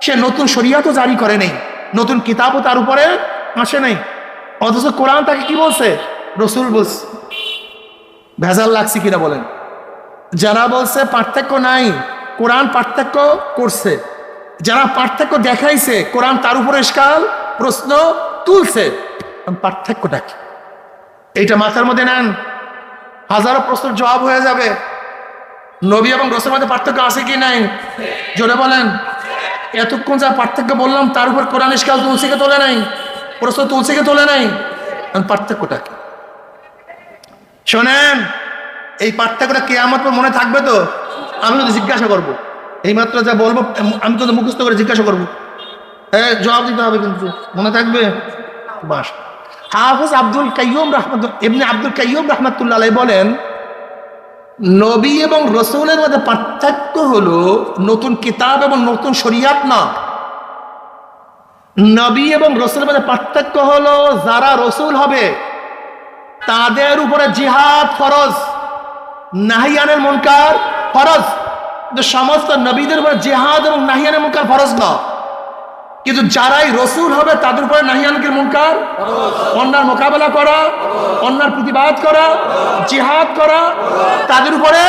সে নতুন শরিয়াতও জারি করে নেই, নতুন কিতাবও তার উপরে আসে নাই, অথচ কোরআন তাকে কি বলছে? রসুল বলছে। ভেজাল লাগছে কিনা বলেন? যারা বলছে পার্থক্য নাই, কোরআন পার্থক্য করছে। যারা পার্থক্য দেখাইছে, কোরআন তার উপরে ইশকাল প্রশ্ন তুলছে। পার্থক্যটা কি? এইটা মাথার মধ্যে নেন, হাজারো প্রশ্নের জবাব হয়ে যাবে। নবী এবং রসুলের মধ্যে পার্থক্য আছে কি নাই? জোরে বলেন। এতক্ষণ যা পার্থক্য বললাম তার উপর কোরআন ইশকাল তুলছে কে তোলে নাই? প্রশ্ন তুলছে কে তোলে নাই? পার্থক্যটা কি? শোনেন, এই পার্থক্যটা কিয়ামত পর্যন্ত মনে থাকবে তো? আমি যদি জিজ্ঞাসা করবো, এইমাত্র যা বলবো আমি তো মুখস্থ করে জিজ্ঞাসা করবো, জবাব দিতে হবে, কিন্তু মনে থাকবে। বাস। হাফেজ আব্দুল কাইয়ুম ইবনে আব্দুল কাইয়ুম রাহমাতুল্লাহ আলাইহি বলেন, নবী এবং রসুলের মধ্যে পার্থক্য হলো নতুন কিতাব এবং নতুন শরিয়াত না। নবী এবং রসুলের মধ্যে পার্থক্য হলো যারা রসুল হবে তাদের উপরে জিহাদ ফরজ, নাহিয়ানের মুনকার ফরজ। কিন্তু সমস্ত নবীদের উপরে জিহাদ এবং নাহিয়ানের মুনকার ফরজ না। কিন্তু যারাই রসুল হবে তাদের উপরে নাহিয়ানের মুনকার, অন্যার মোকাবেলা করা, অন্যার প্রতিবাদ করা, জিহাদ করা তাদের উপরে।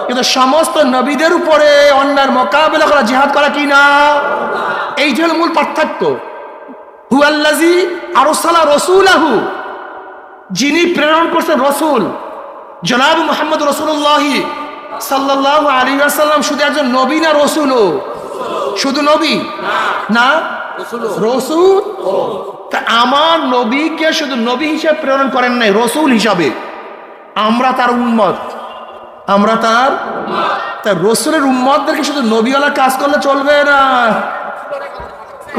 কিন্তু সমস্ত নবীদের উপরে অন্যার মোকাবেলা করা, জিহাদ করা কি না? এই যে মূল পার্থক্য। হুয়াল্লাযী আরসালা রাসূলাহু, যিনি প্রেরণ করছেন রসুল, জনাব মুহাম্মদ রাসূলুল্লাহ সাল্লাল্লাহু আলাইহি ওয়াসাল্লাম শুধু একজন নবী না রসুলও? শুধু নবী না, রসুল। তা আমার নবীকে শুধু নবী হিসেবে প্রেরণ করেন নাই, রসুল হিসাবে। আমরা তার উম্মত, আমরা তার রসুলের উম্মতদেরকে শুধু নবীওয়ালা কাজ করলে চলবে না।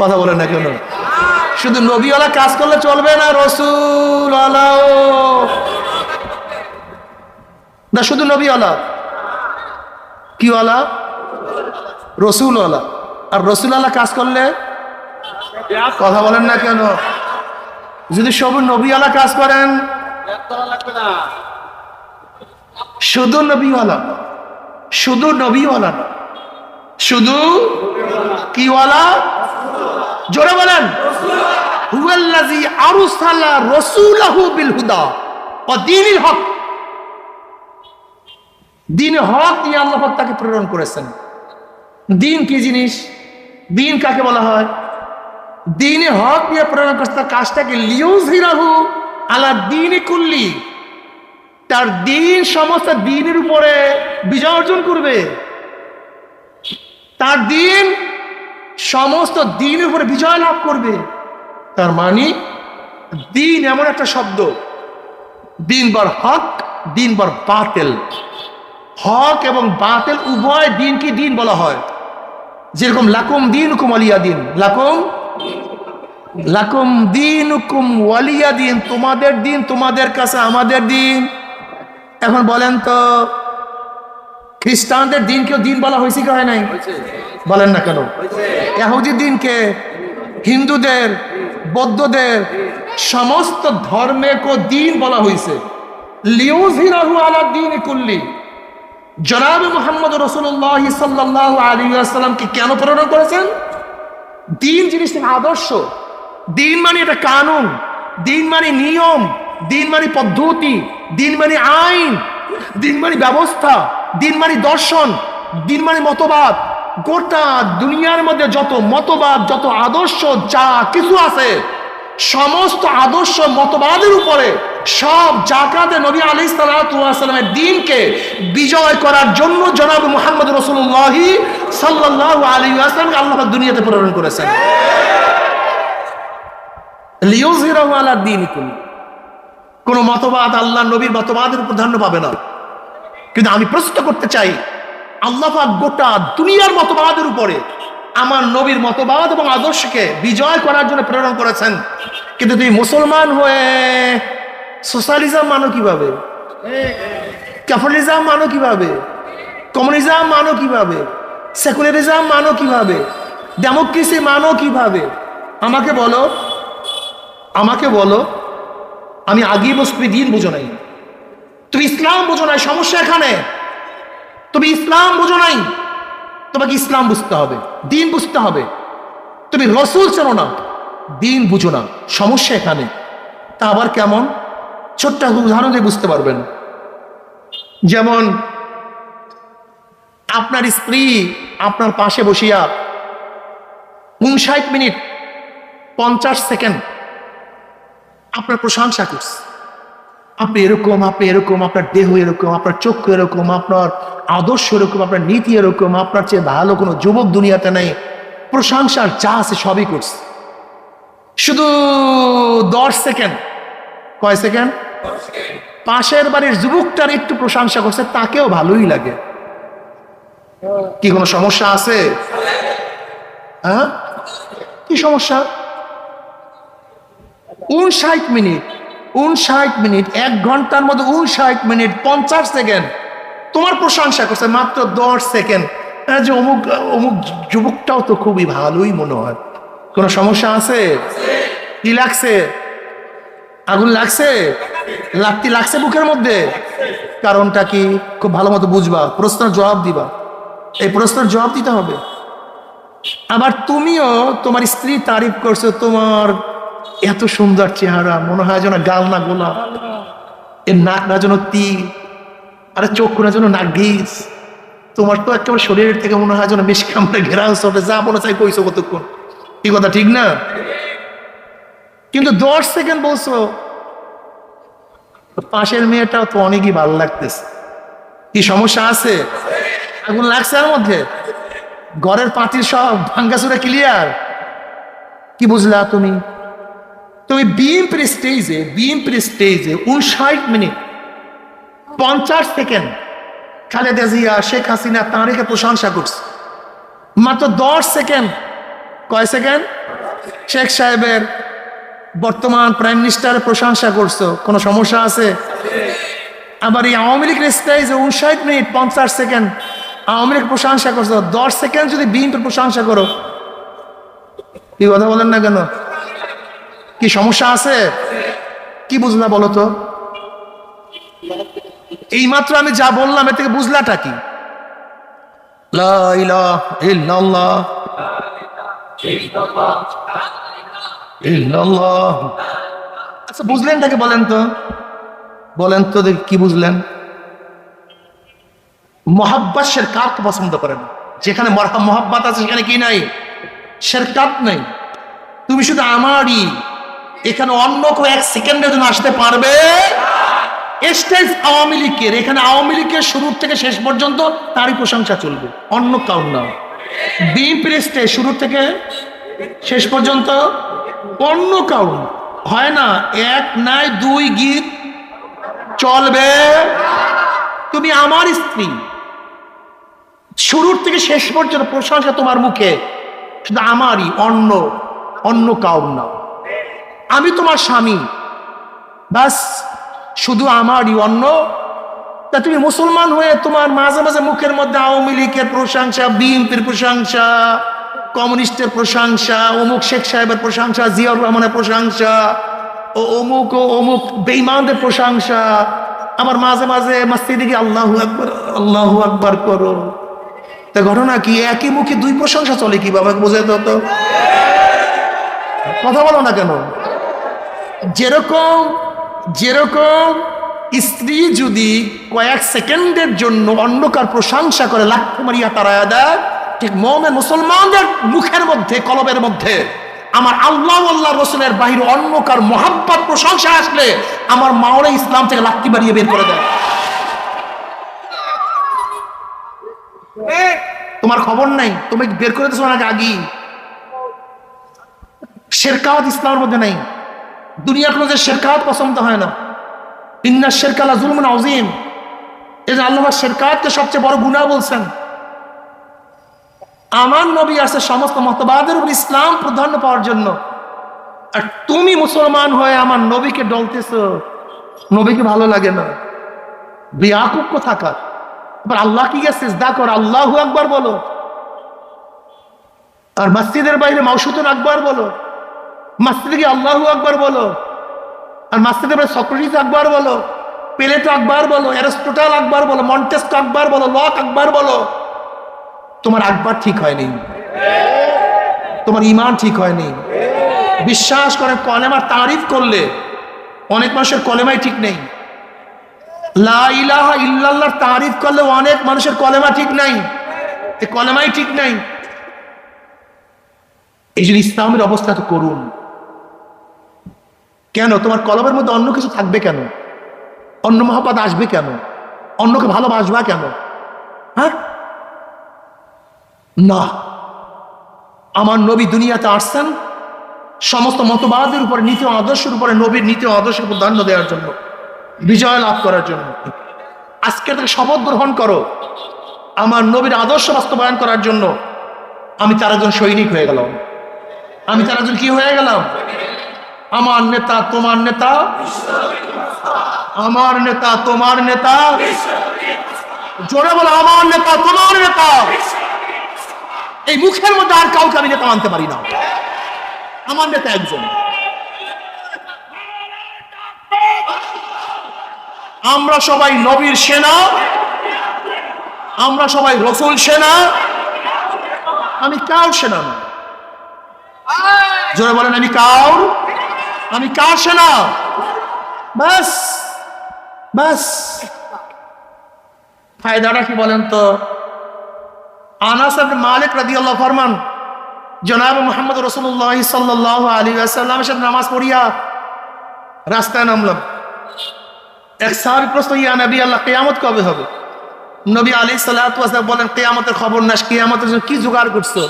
কথা বলেন না কেন? শুধু নবীওয়ালা কাজ করলে চলবে না, রসুলওয়ালাও না। শুধু নবীওয়ালা কিওয়ালা? রসুলওয়ালা। আর রসুলওয়ালা কাজ করলে, কথা বলেন না কেন? যদি সব নবীওয়ালা কাজ করেন, শুধু নবীওয়ালা, শুধু নবীওয়ালা না, শুধু কিওয়ালা? জোরে বলেন। হুয়াল্লাযী আরসালা রাসূলাহু বিল হুদা ওয়া দীনিল হক, দ্বীন হক নিয়ে আল্লাহ পাক তাকে প্রেরণ করেছেন। দ্বীন কি জিনিস? দিন কাকে বলা হয়? দিনে হক দিয়ে প্রেরণ করছে, তার কাজটাকে লিউযহিরাহু আলা দীনি কুল্লি, তার দিন সমস্ত দিনের উপরে বিজয় অর্জন করবে। তার দিন সমস্ত দিনের উপরে বিজয় লাভ করবে। তার মানে দিন এমন একটা শব্দ, দিন বর হক, দিন বর বাতিল। হক এবং বাতিল উভয় দিনকে দিন বলা হয়। যেরকম লাকুম দীনুকুম ওয়ালিয়া দিন, লাকুম দীনুকুম ওয়ালিয়া দিন, তোমাদের দিন তোমাদের কাছে আমাদের দিন। এখন বলেন তো, খ্রিস্টানদের দিনকেও দিন বলা হয়েছে কি হয় নাই? বলেন না কেন? ইহুদির দিনকে, হিন্দুদের, বৌদ্ধদের, সমস্ত ধর্মকে দিন বলা হয়েছে। লিউযহিরাহু আলা দীনি কুল্লি। জনাব মুহাম্মদ রাসূলুল্লাহ সাল্লাল্লাহু আলাইহি ওয়াসাল্লামকে কেন প্রেরণ করেছেন? দিন জিনিসটা আদর্শ, দিন মানে এটা কানুন, দিন মানে নিয়ম, দিন মানে পদ্ধতি, দিন মানে আইন, দিন মানে ব্যবস্থা, দিন মানে দর্শন, দিন মানে মতবাদ। গোটা দুনিয়ার মধ্যে যত মতবাদ, যত আদর্শ, যা কিছু আছে, সমস্ত আদর্শ মতবাদের উপরে সব জাকাতে নবী আলাইহিস সালাতু ওয়াস সালামের দ্বীনকে বিজয় করার জন্য জনাব মুহাম্মদ রাসূলুল্লাহ সাল্লাল্লাহু আলাইহি ওয়াসাল্লাম আল্লাহ পাক দুনিয়াতে প্রেরণ করেছেন। লিউযহিরাহু আলা দীনি কুল্লি। কোন মতবাদ আল্লাহ নবীর মতবাদের উপর প্রাধান্য পাবে না। কিন্তু আমি প্রশ্ন করতে চাই, আল্লাহ পাক গোটা দুনিয়ার মতবাদের উপরে আমার নবীর মতবাদ এবং আদর্শকে বিজয় করার জন্য প্রেরণ করেছেন, কিন্তু তুমি মুসলমান হয়ে সোশ্যালিজম মানো কিভাবে? ক্যাপিটালিজম মানো কিভাবে? কমিউনিজম মানো কিভাবে? সেকুলারিজম মানো কিভাবে? ডেমোক্রেসি মানো কিভাবে? আমাকে বলো, আমাকে বলো। আমি আগেই বলছি তুমি দিন বুঝো নাই, তুমি ইসলাম বুঝো নাই। সমস্যা এখানে তুমি ইসলাম বুঝো নাই। তোমাকে ইসলাম বুঝতে হবে, দিন বুঝতে হবে। তুমি রসুল চেনো না, দিন বুঝো না, সমস্যা এখানে। তা আবার কেমন? ছোট্ট উদাহরণ দিয়ে বুঝতে পারবেন। যেমন আপনার স্ত্রী আপনার পাশে বসিয়া 59 মিনিট 50 সেকেন্ড আপনার প্রশংসা করছে, আপনি এরকম, আপনি এরকম, আপনার দেহ এরকম, আপনার চক্ষু এরকম, আপনার আদর্শ এরকম, আপনার নীতি এরকম, আপনার চেয়ে ভালো কোনো যুবক দুনিয়াতে নেই। প্রশংসার যা আছে সবই করছে। শুধু 10 সেকেন্ড, কয় সেকেন্ড? পাশের বাড়ির যুবকটার একটু প্রশংসা করছে, তাকেও ভালোই লাগে। কি কোনো সমস্যা আছে? হ্যাঁ, কি সমস্যা? 59 মিনিট, 59 মিনিট, 1 ঘন্টার মধ্যে 59 মিনিট 50 সেকেন্ড তোমার প্রশংসা করছে, মাত্র 10 সেকেন্ড। যে অমুক অমুক যুবকটাও তো খুবই ভালোই মনে হয়। কোনো সমস্যা আছে? কি লাগছে? আগুন লাগছে? লাগতি লাগছে বুকের মধ্যে? কারণটা কি? খুব ভালো মতো বুঝবা, প্রশ্নের জবাব দিবা। এই প্রশ্নের জবাব দিতে হবে। আবার তুমিও তোমার স্ত্রী তারিফ করছো, তোমার এত সুন্দর চেহারা, মনে হয় যেন গাল না গোলা, এর নাক না যেন তীর, আরে চক্ষু না যেন নাগিস, তোমার তো একেবারে শরীরের থেকে মনে হয় যেন বেশ কামড়ে ঘেরা হবে, যা মনে চাই কইছো কতক্ষণ। এই কথা ঠিক না? কিন্তু 10 সেকেন্ড বলছো, পাশের মেয়েটাও তো অনেকই ভালো লাগতেছে। কি সমস্যা আছে? আগুন লাগছে এর মধ্যে? ঘরের পাতির সব ভাঙ্গাচুরা ক্লিয়ার? কি বুঝলা তুমি? তুমি বিএনপির স্টেজে 59 মিনিট 50 সেকেন্ড খালেদা জিয়া, শেখ হাসিনা, তারেকে প্রশংসা করছে। মাত্র 10 সেকেন্ড, কয় সেকেন্ড? শেখ সাহেবের, বর্তমান প্রাইম মিনিস্টারের প্রশংসা করছো। কোনো সমস্যা আছে? আবার এই আওয়ামী লীগের স্টেজে 59 মিনিট 50 সেকেন্ড আওয়ামী লীগ প্রশংসা করছো। 10 সেকেন্ড যদি বিএনপির প্রশংসা করো, কি কথা বলেন না কেন? কি সমস্যা আছে? কি বুঝলা বলো তো? এই মাত্র আমি যা বললাম এর থেকে বুঝলাটা কি? লা ইলাহা ইল্লাল্লাহ ইল্লাল্লাহ। আচ্ছা বুঝলেনটাকে বলেন তো, বলেন তো দেখি কি বুঝলেন? মহাব্বাত কার তো পছন্দ করেন? যেখানে মহাব্বাত আছে সেখানে কি নাই? শেরকাত নেই, তুমি শুধু আমারই। এখানে অন্য কেউ এক সেকেন্ডের জন্য আসতে পারবে? স্টেজ আওয়ামী লীগের, এখানে আওয়ামী লীগের শুরু থেকে শেষ পর্যন্ত তারই প্রশংসা চলবে, অন্য কাউর না। বিএনপির স্টেজ শুরু থেকে শেষ পর্যন্ত অন্য কাউর হয় না, এক নাই দুই গীত চলবে। তুমি আমার স্ত্রী, শুরুর থেকে শেষ পর্যন্ত প্রশংসা তোমার মুখে শুধু আমারই, অন্য অন্য কাউর না। আমি তোমার স্বামী, বাস শুধু আমারই, অন্য। তা তুমি মুসলমান হয়ে তোমার মাঝে মাঝে মুখের মধ্যে আওয়ামী লীগের প্রশংসা, বিএনপির প্রশংসা, কমিউনিস্টের প্রশংসা, অমুক শেখ সাহেবের প্রশংসা, জিয়াউর রহমানের প্রশংসা, ও অমুক বেঈমানদের প্রশংসা, আমার মাঝে মাঝে মসজিদে গিয়ে আল্লাহু আকবার করো। তা ঘটনা কি? একই মুখে দুই প্রশংসা চলে কিভাবে? বোঝে তো কথা বলো না কেন? যেরকম যেরকম স্ত্রী যদি কয়েক সেকেন্ডের জন্য অন্ধকার প্রশংসা করে লাথি মারিয়া তাড়ায়া দেয়, ঠিক মুমিন মুসলমানদের মুখের মধ্যে, কলবের মধ্যে আমার আল্লাহ আল্লাহ রসুলের বাহির অন্ধকার মহাব্বত প্রশংসা আসলে আমার মাওলা ইসলাম থেকে লাথি মারিয়ে বের করে দেয়। তোমার খবর নাই, তুমি বের করে দিচ্ছ অনেক আগেই। শেরকাওয়াত ইসলামের মধ্যে নাই। দুনিয়ার কোনো যে শেরকাওয়াত পছন্দ হয় না। ইন্না শিরকা লা যুলমুন আযীম, এই যে আল্লাহ শেরকাওয়াতকে সবচেয়ে বড় গুনাহ বলছেন। আমার নবী আসে সমস্ত মতবাদের উপর ইসলাম প্রাধান্য পাওয়ার জন্য, আর তুমি মুসলমান হয়ে আমার নবীকে ডলতেছো। নবীকে ভালো লাগে না, বেয়াকুব কোথাকার। এবার আল্লাহ কি গেছে সিজদা কর, আল্লাহু আকবার বলো, আর মসজিদের বাইরে মাউসুতুন আকবার বলো, মসজিদে গিয়ে আল্লাহু আকবার বলো, আর মসজিদের বাইরে সক্রেটিস আকবার বলো, প্লেটো আকবার বলো, অ্যারিস্টটল আকবার বলো, মন্টেস্কো আকবার বলো, লক আকবার বলো। তোমার আকবার ঠিক হয়নি, তোমার ঈমান ঠিক হয়নি। বিশ্বাস করে কলেমার তারিফ করলে অনেক মানুষের কলেমাই ঠিক নেই। লা ইলাহা ইল্লাল্লাহর তারিফ করলে অনেক মানুষের কলেমা ঠিক নাই, এই কলেমাই ঠিক নাই। এই জন্য ইসলামের অবস্থা তো করুন। কেন তোমার কলমের মধ্যে অন্য কিছু থাকবে কেন? অন্য মহব্বত আসবে কেন? অন্যকে ভালোবাসবা কেন? হ্যাঁ না, আমার নবী দুনিয়াতে আসছেন সমস্ত মতবাদের উপরে, নীতি আদর্শের উপরে, নবীর নীতি আদর্শের উপর প্রাধান্য দেওয়ার জন্য, বিজয় লাভ করার জন্য। আজকে থেকে শপথ গ্রহণ করো আমার নবীর আদর্শ বাস্তবায়ন করার জন্য। আমি তার একজন সৈনিক হয়ে গেলাম, আমি তার একজন কি হয়ে গেলাম? আমার নেতা তোমার নেতা, আমার নেতা তোমার নেতা, জোরে বলো আমার নেতা তোমার নেতা। এই মুখের মধ্যে আর কাউকে আমি নেতা মানতে পারি না, আমার নেতা একজন। আমরা সবাই নবীর সেনা, আমরা সবাই রসুল সেনা, আমি কার সেনা না। জোরে বলেন আমি কার সেনা? বাস বাস। ফায়দাটা কি বলেন তো? আনাস ইবনে মালিক রাদিয়াল্লাহু ফরমান, জনাব মুহাম্মদ রাসূলুল্লাহ সাল্লাল্লাহু আলাইহি ওয়াসাল্লামের সাথে নামাজ পড়িয়া রাস্তায় নামলাম। এক সাহাবী প্রশ্ন, ইয়া নবী আল্লাহ, কিয়ামত কবে হবে? নবী আলাইহিস সালাতু ওয়াস সালাম বলেন, কিয়ামতের খবর না, কিয়ামতের জন্য কি জোগাড় করছো?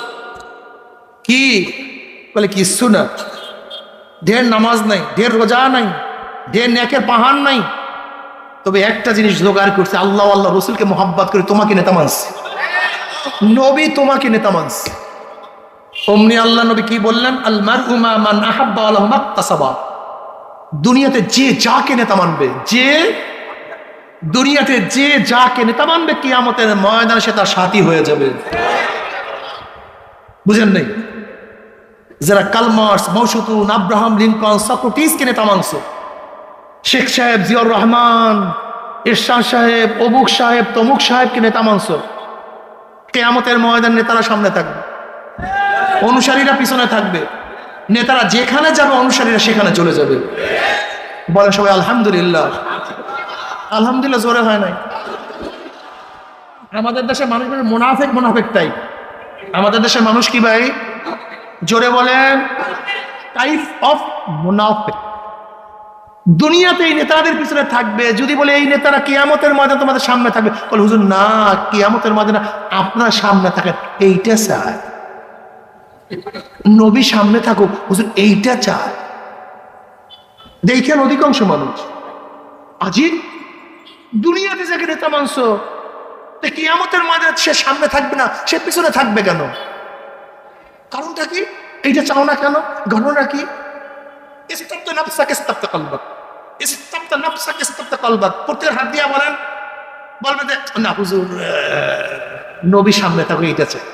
কি বলে? কিছু না, ঢের নামাজ নাই, ঢের রোজা নাই, ঢের নেকের পাহাড় নাই, তবে একটা জিনিস জোগাড় করছে, আল্লাহ আল্লাহ রসুলকে মোহাব্বত করে তোমাকে নেতা মানছে। নবী তোমাকে নেতা মানছে। অমনি আল্লাহ নবী কি বললেন? আল মারউ মা মান আহাব্বা ওয়া লাহু মাকতাসাবা। দুনিয়াতে যে যাকে নেতা মানবে, দুনিয়াতে যে যাকে নেতা মানবে, কিয়ামতের ময়দানে সে তার সাথী হয়ে যাবে। বুঝেন নাই? যারা কার্ল মার্কস, মাওসুতুন, আব্রাহাম লিঙ্কন, সক্রেটিসকে নেতা মানছে, শেখ সাহেব, জিয়াউর রহমান, ইরশাদ সাহেব, অমুক সাহেব, তমুক সাহেবকে নেতা মানছে, কিয়ামতের ময়দানে নেতারা সামনে থাকবে, অনুসারীরা পিছনে থাকবে। নেতারা যেখানে যাবে অনুসারীরা সেখানে চলে যাবে। বলে সবাই আলহামদুলিল্লাহ। আলহামদুলিল্লাহ জোরে হয় নাই। আমাদের দেশের মানুষ মুনাফিক টাইপ। আমাদের দেশের মানুষ কি ভাই? জোরে বলেন। টাইপ অফ মুনাফিক। দুনিয়াতে এই নেতাদের পিছনে থাকবে, যদি বলে এই নেতারা কিয়ামতের ময়দানে তোমাদের সামনে থাকবে, বলে হুজুর না, কিয়ামতের ময়দানে আপনার সামনে থাকেন, এইটা চায়। নবী সামনে থাকুক, হুজুর এইটা চায়। দেখেন অধিকাংশ মানুষ আজি দুনিয়াতে যাকে নেতা মানছ, কিয়ামতের ময়দানে সে সামনে থাকবে না, সে পিছনে থাকবে কেন? কারণটা কি? এইটা চাও না কেন? ঘটনা কি? ইস্তাবতা নাফসাক ইস্তাবতা কলবাক, ইস্তাবতা নাফসাক ইস্তাবতা কলবাক। প্রত্যেকের হাত দিয়া বলেন, বলবে যে না হুজুর নবী সামনে থাকুক এইটা চাই,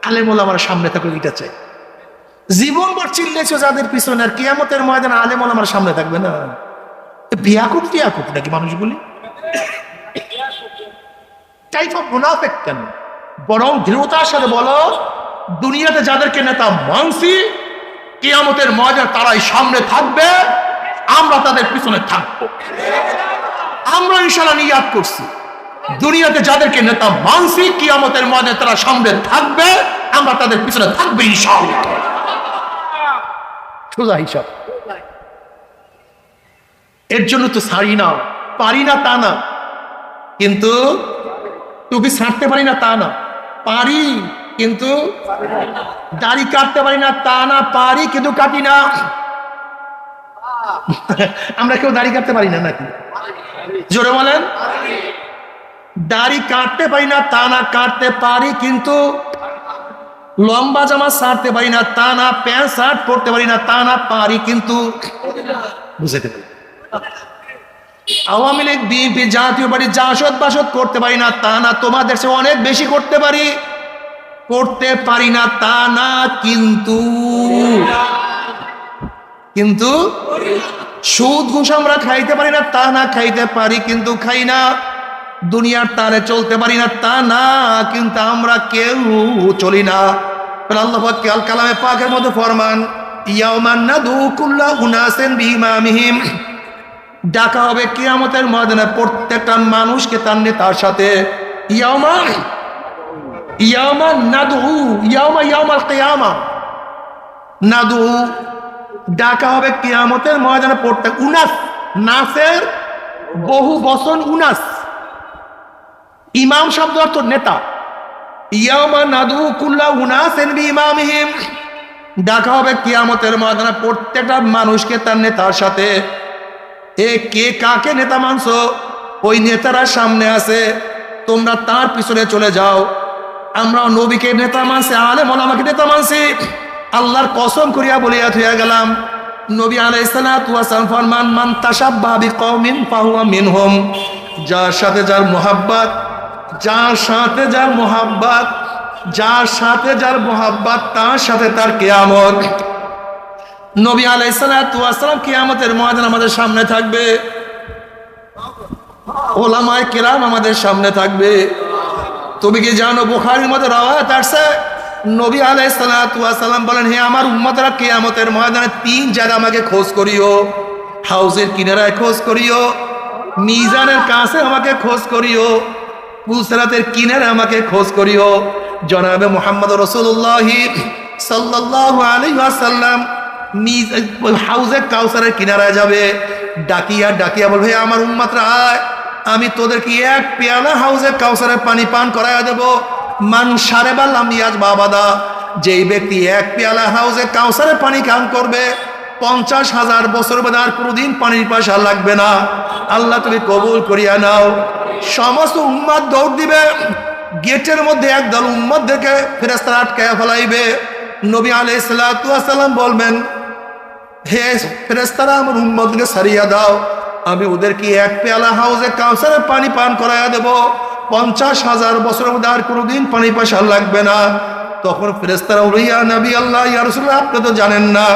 আলেম ওলামার সামনে থাকুক এইটা চাই। জীবনভর চিল্লেছো যাদের পিছনে, আর কিয়ামতের ময়দানে আলেম ওলামার সামনে থাকবে না? বিয়াকুব টিয়াকুব নাকি মানুষগুলি? টাইপ অফ মুনাফিক কেন? বরং দৃঢ়তার সাথে বলো, দুনিয়াতে যাদেরকে নেতা মানছি, কিয়ামতের ময়দানে তারাই সামনে থাকবে, আমরা তাদের পিছনে থাকবো। আমরা ইনশাআল্লাহ নিয়াত করছি, দুনিয়াতে যাদেরকে নেতা মানছি, কিয়ামতের ময়দানে তারা সামনে থাকবে, আমরা তাদের পিছনে থাকবো ইনশাআল্লাহ। সোজা হিসাব। এর জন্য তো ছাড়ি না, পারি না তা না, কিন্তু টুপি ছাড়তে পারি না তা না, পারি কিন্তু দাড়ি কাটতে পারি না তা না, পারি কিন্তু কাটি না। আমরা কেউ দাড়ি কাটতে পারি না নাকি? জোরে বলেন। দাড়ি কাটতে পারি না তা না, কাটতে পারি কিন্তু লম্বা জামা ছাড়তে পারি না তা না, প্যান্ট শার্ট পরতে পারি না তা না, পারি কিন্তু বুঝতে পারি। আওয়ামী লীগ বিএনপি জাতীয় পার্টি জাসদ বাসদ করতে পারি না তা না, তোমাদের সে অনেক বেশি করতে পারি, করতে পারি না তা না, কিন্তু কিন্তু সুদ ঘুষ আমরা খাইতে পারি না তা না, খাইতে পারি কিন্তু খাই না। দুনিয়ার তারে চলতে পারি না তা না, কিন্তু আমরা কেউ চলি না। আল্লাহ পাক আল কালামে পাকের মধ্যে ফরমান, ইয়াউমান নাদু কুল্লা উনাসিন বিইমামিহিম, ডাকা হবে কিয়ামতের ময়দানে প্রত্যেকটা মানুষকে তার নেতার সাথে। ইয়াউমা নাদু, ইয়াউমাল কিয়ামা নাদু, ডাকা হবে কিয়ামতের ময়দানে প্রত্যেক উনাস, নাসের বহু বচন উনাস, ইমাম শব্দ অর্থ নেতা। ইয়াউমা নাদু কুল্লা উনাসিন বিইমামিহিম, ডাকা হবে কিয়ামতের ময়দানে প্রত্যেকটা মানুষকে তার নেতার সাথে। এ কে কাকে নেতা মানছো? ওই নেতারা সামনে আছে, তোমরা তার পিছনে চলে যাও। আমরা নবীকে নেতা মানছি, আলেম ওলামাকে নেতা মানছি, আল্লাহর কসম করিয়া বলিয়া থইয়া গেলাম। নবী আলাইহিস সালাতু ওয়াস সালাম ফরমান, মান তাশাব্বাহা বিকওমিন ফাহুয়া মিনহুম, যার সাথে যার মুহাব্বত, যার সাথে যার মুহাব্বত, যার সাথে যার মুহাব্বত, তার সাথে তার কিয়ামত। নবী আলাইহিস সালাতু ওয়াস সালাম কিয়ামতের ময়দানে আমাদের সামনে থাকবে, ওলামায়ে কেরাম আমাদের সামনে থাকবে। তুমি কি জানো বুখারীর মধ্যে রওয়ায়াত আছে, নবী আলাইহিস সালাতু ওয়াস সালাম বলেন, হে আমার উম্মতরা, কিয়ামতের ময়দানে তিন জায়গা আমাকে খোঁজ করিও। হাউজের কিনারায় খোঁজ করিও, মিজানের কাছে আমাকে খোঁজ করিও, পুলসিরাতের কিনারে আমাকে খোঁজ করিও। জনাবে মুহাম্মদ রাসূলুল্লাহ সাল্লাল্লাহু আলাইহি ওয়াসাল্লাম হাউজে কাউসারের কিনারায় যাবে, ডাকিয়া ডাকিয়া বলবে, হে আমার উম্মতরা, আয়, আমি তোদেরকে এক পেয়ালা হাউজে কাউসারের পানি পান করাইয়া দেব। মান শারিবা লাম ইয়াজবা আবাদা, যেই ব্যক্তি এক পেয়ালা হাউজে কাউসারের পানি পান করবে, 50,000 বছর বাদে আর কোনোদিন পানির পিপাসা লাগবে না। আল্লাহ তুমি কবুল করিয়া নাও। সমস্ত উম্মত দৌড় দিবে, গেটের মধ্যে একদল উম্মতদেরকে ফেরেশতারা আটকায়া ফেলাইবে। নবী আলাইহিস সালাতু ওয়াস সালাম বলবেন, হে ফেরেশতারা, আমার উম্মতকে ছাড়িয়া দাও, আমি ওদেরকে এক পেয়ালা হাউজে কাউসারের পানি পান করাইয়া দেব, 50,000 বছরের মধ্যে আর কোনোদিন পানি পিপাসা লাগবে না। তখন ফেরেশতারা বলে, ইয়া নবী আল্লাহ, ইয়া রাসূলুল্লাহ, আপনি তো জানেন না,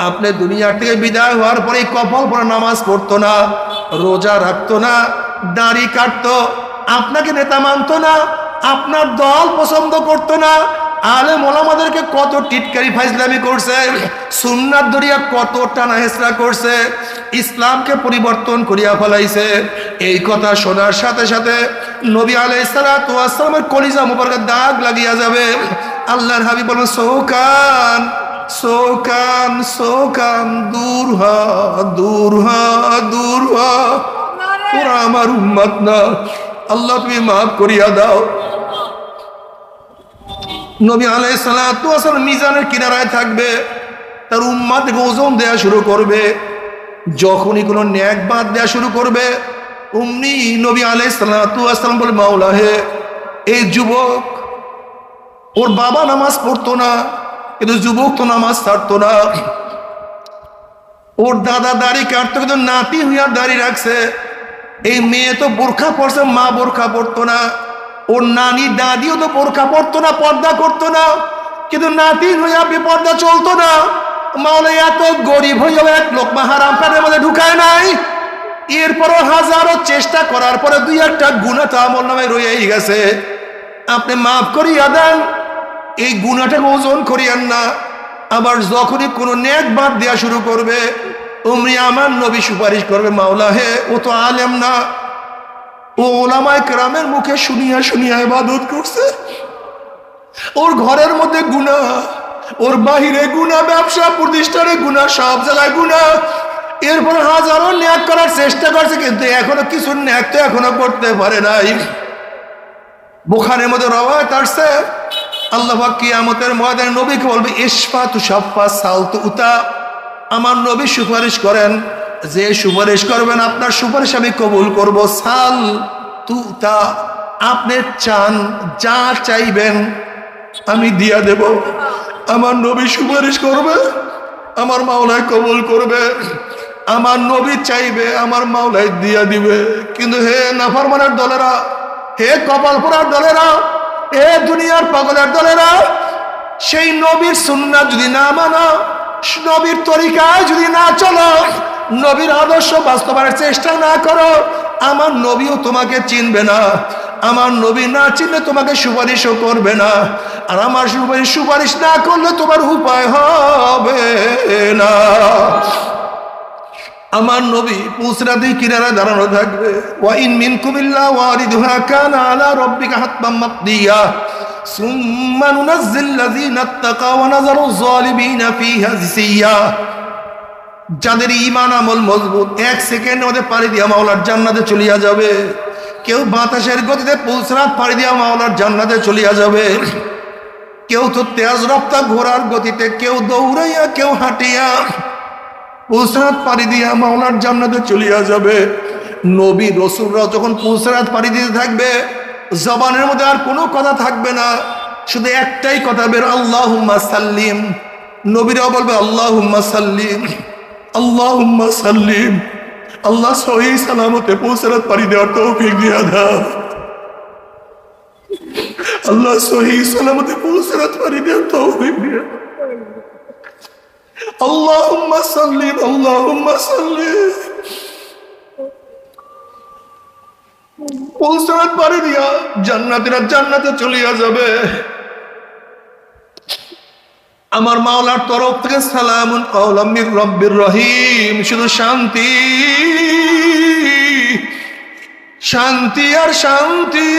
আপনি দুনিয়ার থেকে বিদায় হওয়ার পরে কপাল পরে নামাজ পড়তো না, রোজা রাখতো না, দাড়ি কাটতো, আপনাকে নেতা মানতো না, আপনার দল পছন্দ করতো না, আলেম ওলামাদেরকে কত টিটকারি ফাইজলামি করছে, সুন্নাত দরিয়া কত টানা হেসরা করছে, ইসলামকে পরিবর্তন করিয়া ফেলাইছে। এই কথা শোনার সাথে সাথে নবী আলাইহিস সালাতু ওয়াস সালামের কলিজা মুবারকে দাগ লাগিয়া যাবে। আল্লাহর হাবিব বলেন, সৌকান সোকান সোকান, দূর হ দূর হ দূর হ, ওরা আমার উম্মত না, আল্লাহ তুমি মাফ করিয়া দাও। নবী আলাইহিস সালাতু ওয়াস সালাম মিজানের কিনারায় থাকবে, তার উম্মতকে ওজন দেয়া শুরু করবে। যখনই কোনো নেক বাদ দেয়া শুরু করবে, অমনি নবী আলাইহিস সালাতু ওয়াস সালাম বলে, মাওলা হে, এই যুবক, ওর বাবা নামাজ পড়তো না, কিন্তু যুবক তো নামাজ ছাড়তো না। ওর দাদা দাড়ি কাটতো, কিন্তু নাতি হইয়া দাড়ি রাখছে। এই মেয়ে তো বোরখা পড়ছে, মা বোরখা পড়তো না। ওর নানি দাদিও তো বোরখা পড়তো না, পর্দা করতো না, কিন্তু নাতি হইয়া বেপর্দা চলতো না। মাওলা এত গরিব হইয়াও এক লোকমা হারাম পেটের মধ্যে ঢুকায় নাই। এরপরও হাজারো চেষ্টা করার পরে দুই একটা গুনাহ তো আমল নামায় রয়েই গেছে। আপনি মাফ করিয়া দেন, এই গুনাহটাকে ওজন করিয়েন না। আবার যখনই কোনো নেক বাদ দেওয়া শুরু করবে, অমনি আমার নবী সুপারিশ করবে, মাওলা হে, ও তো আলেম না, ও ওলামায়ে কেরামের মুখে শুনিয়া শুনিয়া ইবাদত করছে। ওর ঘরের মধ্যে গুনাহ, ওর বাহিরে গুনাহ, ব্যবসা প্রতিষ্ঠানে গুনাহ, সব জায়গায় গুনাহ। এরপর হাজারো নেক করার চেষ্টা করছে, কিন্তু এখনো কিছু নেক তো এখনো করতে পারে নাই। বুখারীর মধ্যে রওয়ায়াত আসছে, আল্লাহ পাক কিয়ামতের ময়দানে নবীকে বলবে, ইশফা তুশাফা সালতু উতা, আমার নবী সুপারিশ করেন, যে সুপারিশ করবেন আপনার সুপারিশ আমি কবুল করব। সাল তুতা, আপনি চান, যা চাইবেন আমি দিয়া দেব। আমার নবী সুপারিশ করবে, আমার মাওলায় কবুল করবে। আমার নবী চাইবে, আমার মাওলায় দিয়া দিবে। কিন্তু হে নাফরমানের দলেরা, হে কপাল পোড়ার দলেরা, হে দুনিয়ার পাগলের দলেরা, সেই নবীর সুন্নাত যদি না মানো, নবীর তরিকায় যদি না চলো, নবীর আদর্শ বাস্তবায়নের চেষ্টা না করো, আমার নবীও তোমাকে চিনবে না। আমার নবী না চিনলে তোমাকে সুপারিশও করবে না। আর আমার সুপারিশ না করলে তোমার উপায় হবে না। আমার নবী পুসরাতি কিনারা দাঁড়ানো থাকবে, ওয়া ইন মিনকুম ইল্লা ওয়ারিদুহা কানা আলা রাব্বিকা হাতমান মাকদিয়া সুম্মা নুনাজ্জিল লাযিনা ইত্তাকাও ওয়া নাযারু যালিমিনা ফিহা জিসিয়া। যাদের ঈমান আমল মজবুত, এক সেকেন্ডের মধ্যে পাড়ি দিয়া মাওলার জান্নাতে চলিয়া যাবে। কেউ বাতাসের গতিতে পুসরাত পাড়ি দিয়া মাওলার জান্নাতে চলিয়া যাবে। কেউ তো তেজ রপ্তা ঘোড়ার গতিতে, কেউ দৌড়াইয়া, কেউ হাঁটিয়া পুসরাত পাড়ি দিয়া মাওলার জান্নাতে চলিয়া যাবে। নবী রাসূলরা যখন পুসরাত পাড়ি দিতে থাকবে, জবানের মধ্যে আর কোনো কথা থাকবে না, শুধু একটাই কথা বের, আল্লাহুম্মা সাল্লিম। নবীরাও বলবে, আল্লাহুম্মা সাল্লিম, আল্লাহুম্মা সাল্লিম। আল্লাহ সহি সালামতে পুসরাত পাড়ি দেওয়ার তৌফিক দিয়া দাও। আল্লাহ সহি সালামতে পুসরাত পাড়ি দেওয়ার তৌফিক দিয়া দাও। আল্লাহুম্মা সাল্লিম, আল্লাহুম্মা সাল্লিম। পুসরাত পাড়ি দিয়া জান্নাতীরা জান্নাতে চলিয়া যাবে। আমার মাওলার তরফ থেকে সালামুন কাওলাম মির রাব্বির রহিম, শুধু শান্তি, শান্তি আর শান্তি।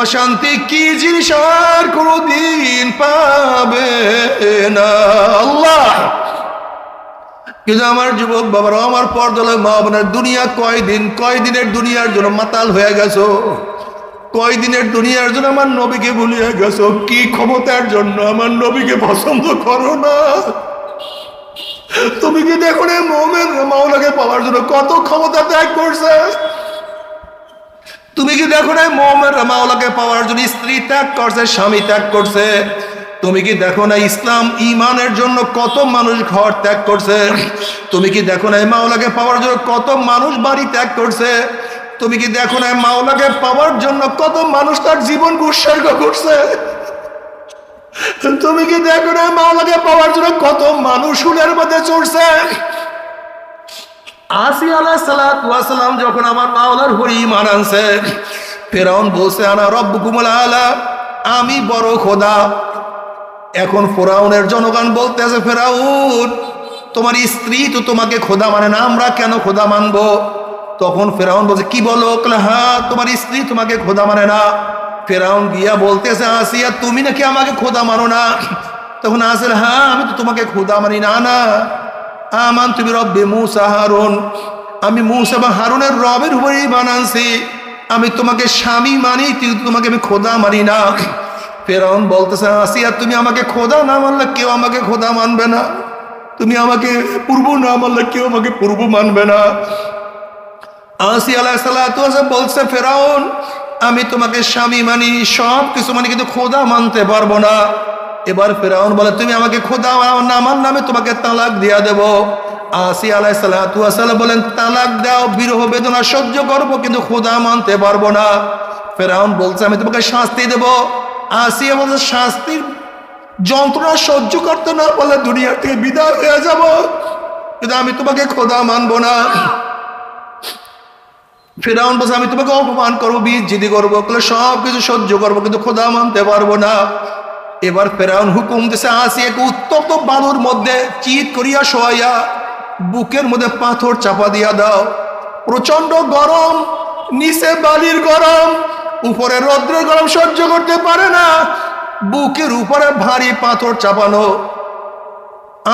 অশান্তি কি জিনিস আর কোনদিন পাবে না আল্লাহ। কিন্তু আমার যুবক বাবারা, আমার পর্দালয় মা বোনের, দুনিয়া কয়দিনের দুনিয়ার জন্য মাতাল হয়ে গেছো, কয়দিনের দুনিয়ার জন্য আমার নবীকে ভুলিয়ে গেছো। কি ক্ষমতার জন্য আমার নবীকে পছন্দ করো না? তুমি কি দেখো না মুমিন মাওলাকে পাওয়ার জন্য কত ক্ষমতা ত্যাগ করছে? তুমি কি দেখো না মুমিন মাওলাকে পাওয়ার জন্য স্ত্রী ত্যাগ করছে, স্বামী ত্যাগ করছে? তুমি কি দেখো না ইসলাম ঈমানের জন্য কত মানুষ ঘর ত্যাগ করছে? তুমি কি দেখো না মাওলাকে পাওয়ার জন্য কত মানুষ বাড়ি ত্যাগ করছে? তুমি কি দেখো না মাওলাকে পাওয়ার জন্য কত মানুষ তার জীবন উৎসর্গ করছে? তুমি কি দেখো না মাওলাকে পাওয়ার জন্য কত মানুষ হুলের মধ্যে চড়ছে? আসিয়া আলাইহিস সালাতু ওয়াস সালাম যখন আমার মাওলার হয়ে ঈমান আনছে, ফিরআউন বলছে, আনা রাব্বুকুমুল আলা, আমি বড় খোদা। এখন ফিরআউনের জনগণ বলতেছে, ফিরআউন তোমার স্ত্রী তো তোমাকে খোদা মানে না, আমরা কেন খোদা মানবো? তখন ফিরআউন বলছে, কি বলো? হ্যাঁ, তোমার স্ত্রী তোমাকে খোদা মানে না। ফিরআউন গিয়া বলতেছে, আসিয়া তুমি নাকি আমাকে খোদা মানো না, তখন আসিয়া, হ্যাঁ আমি তো তোমাকে খোদা মানি না। না, আমানতু বিরব্বি মূসা হারুন, আমি মূসা বা হারুনের রবের উপরে ঈমান আনছি, আমি তোমাকে স্বামী মানি, কিন্তু তোমাকে আমি খোদা মানি না। ফেরাউন বলতেছে, আসিয়া তুমি আমাকে খোদা না মানলে কেউ আমাকে খোদা মানবে না, তুমি আমাকে পূর্ব না মানলে কেউ আমাকে পূর্ব মানবে না। আসিয়া আলাইহিস সালাতু ওয়াস সালাম বলছে, ফেরাউন আমি তোমাকে স্বামী মানি, সব কিছু মানি, কিন্তু খোদা মানতে পারবো না। এবার ফেরাউন বলে, তুমি আমাকে খোদা না মানলে আমি তোমাকে তালাক দিয়া দেব। আসিয়া আলাইহিস সালাতু ওয়াস সালাম বলেন, তালাক দাও, বিরহ বেদনা সহ্য করবো, কিন্তু খোদা মানতে পারবো না। ফেরাউন বলছে, আমি তোমাকে শাস্তি দেব। আসিয়া বলছে, শাস্তির যন্ত্রণা সহ্য করতে না বলে দুনিয়া থেকে বিদায় হয়ে যাব, কিন্তু আমি তোমাকে খোদা মানবো না। ফেরাউন বলছে, আমি তোমাকে অপমান করবো, বিজ্জিতি করবো, সব কিছু সহ্য করবো, কিন্তু খোদা মানতে পারবো না। এবার ফেরাউন হুকুম দিছে, আসিয়াকে উত্তপ্ত বালুর মধ্যে চিৎ করিয়া শোয়াইয়া বুকের মধ্যে পাথর চাপা দিয়া দাও। প্রচন্ড গরম, নিচে বালির গরম, উপরে রৌদ্রের গরম সহ্য করতে পারে না, বুকের উপরে ভারী পাথর চাপানো।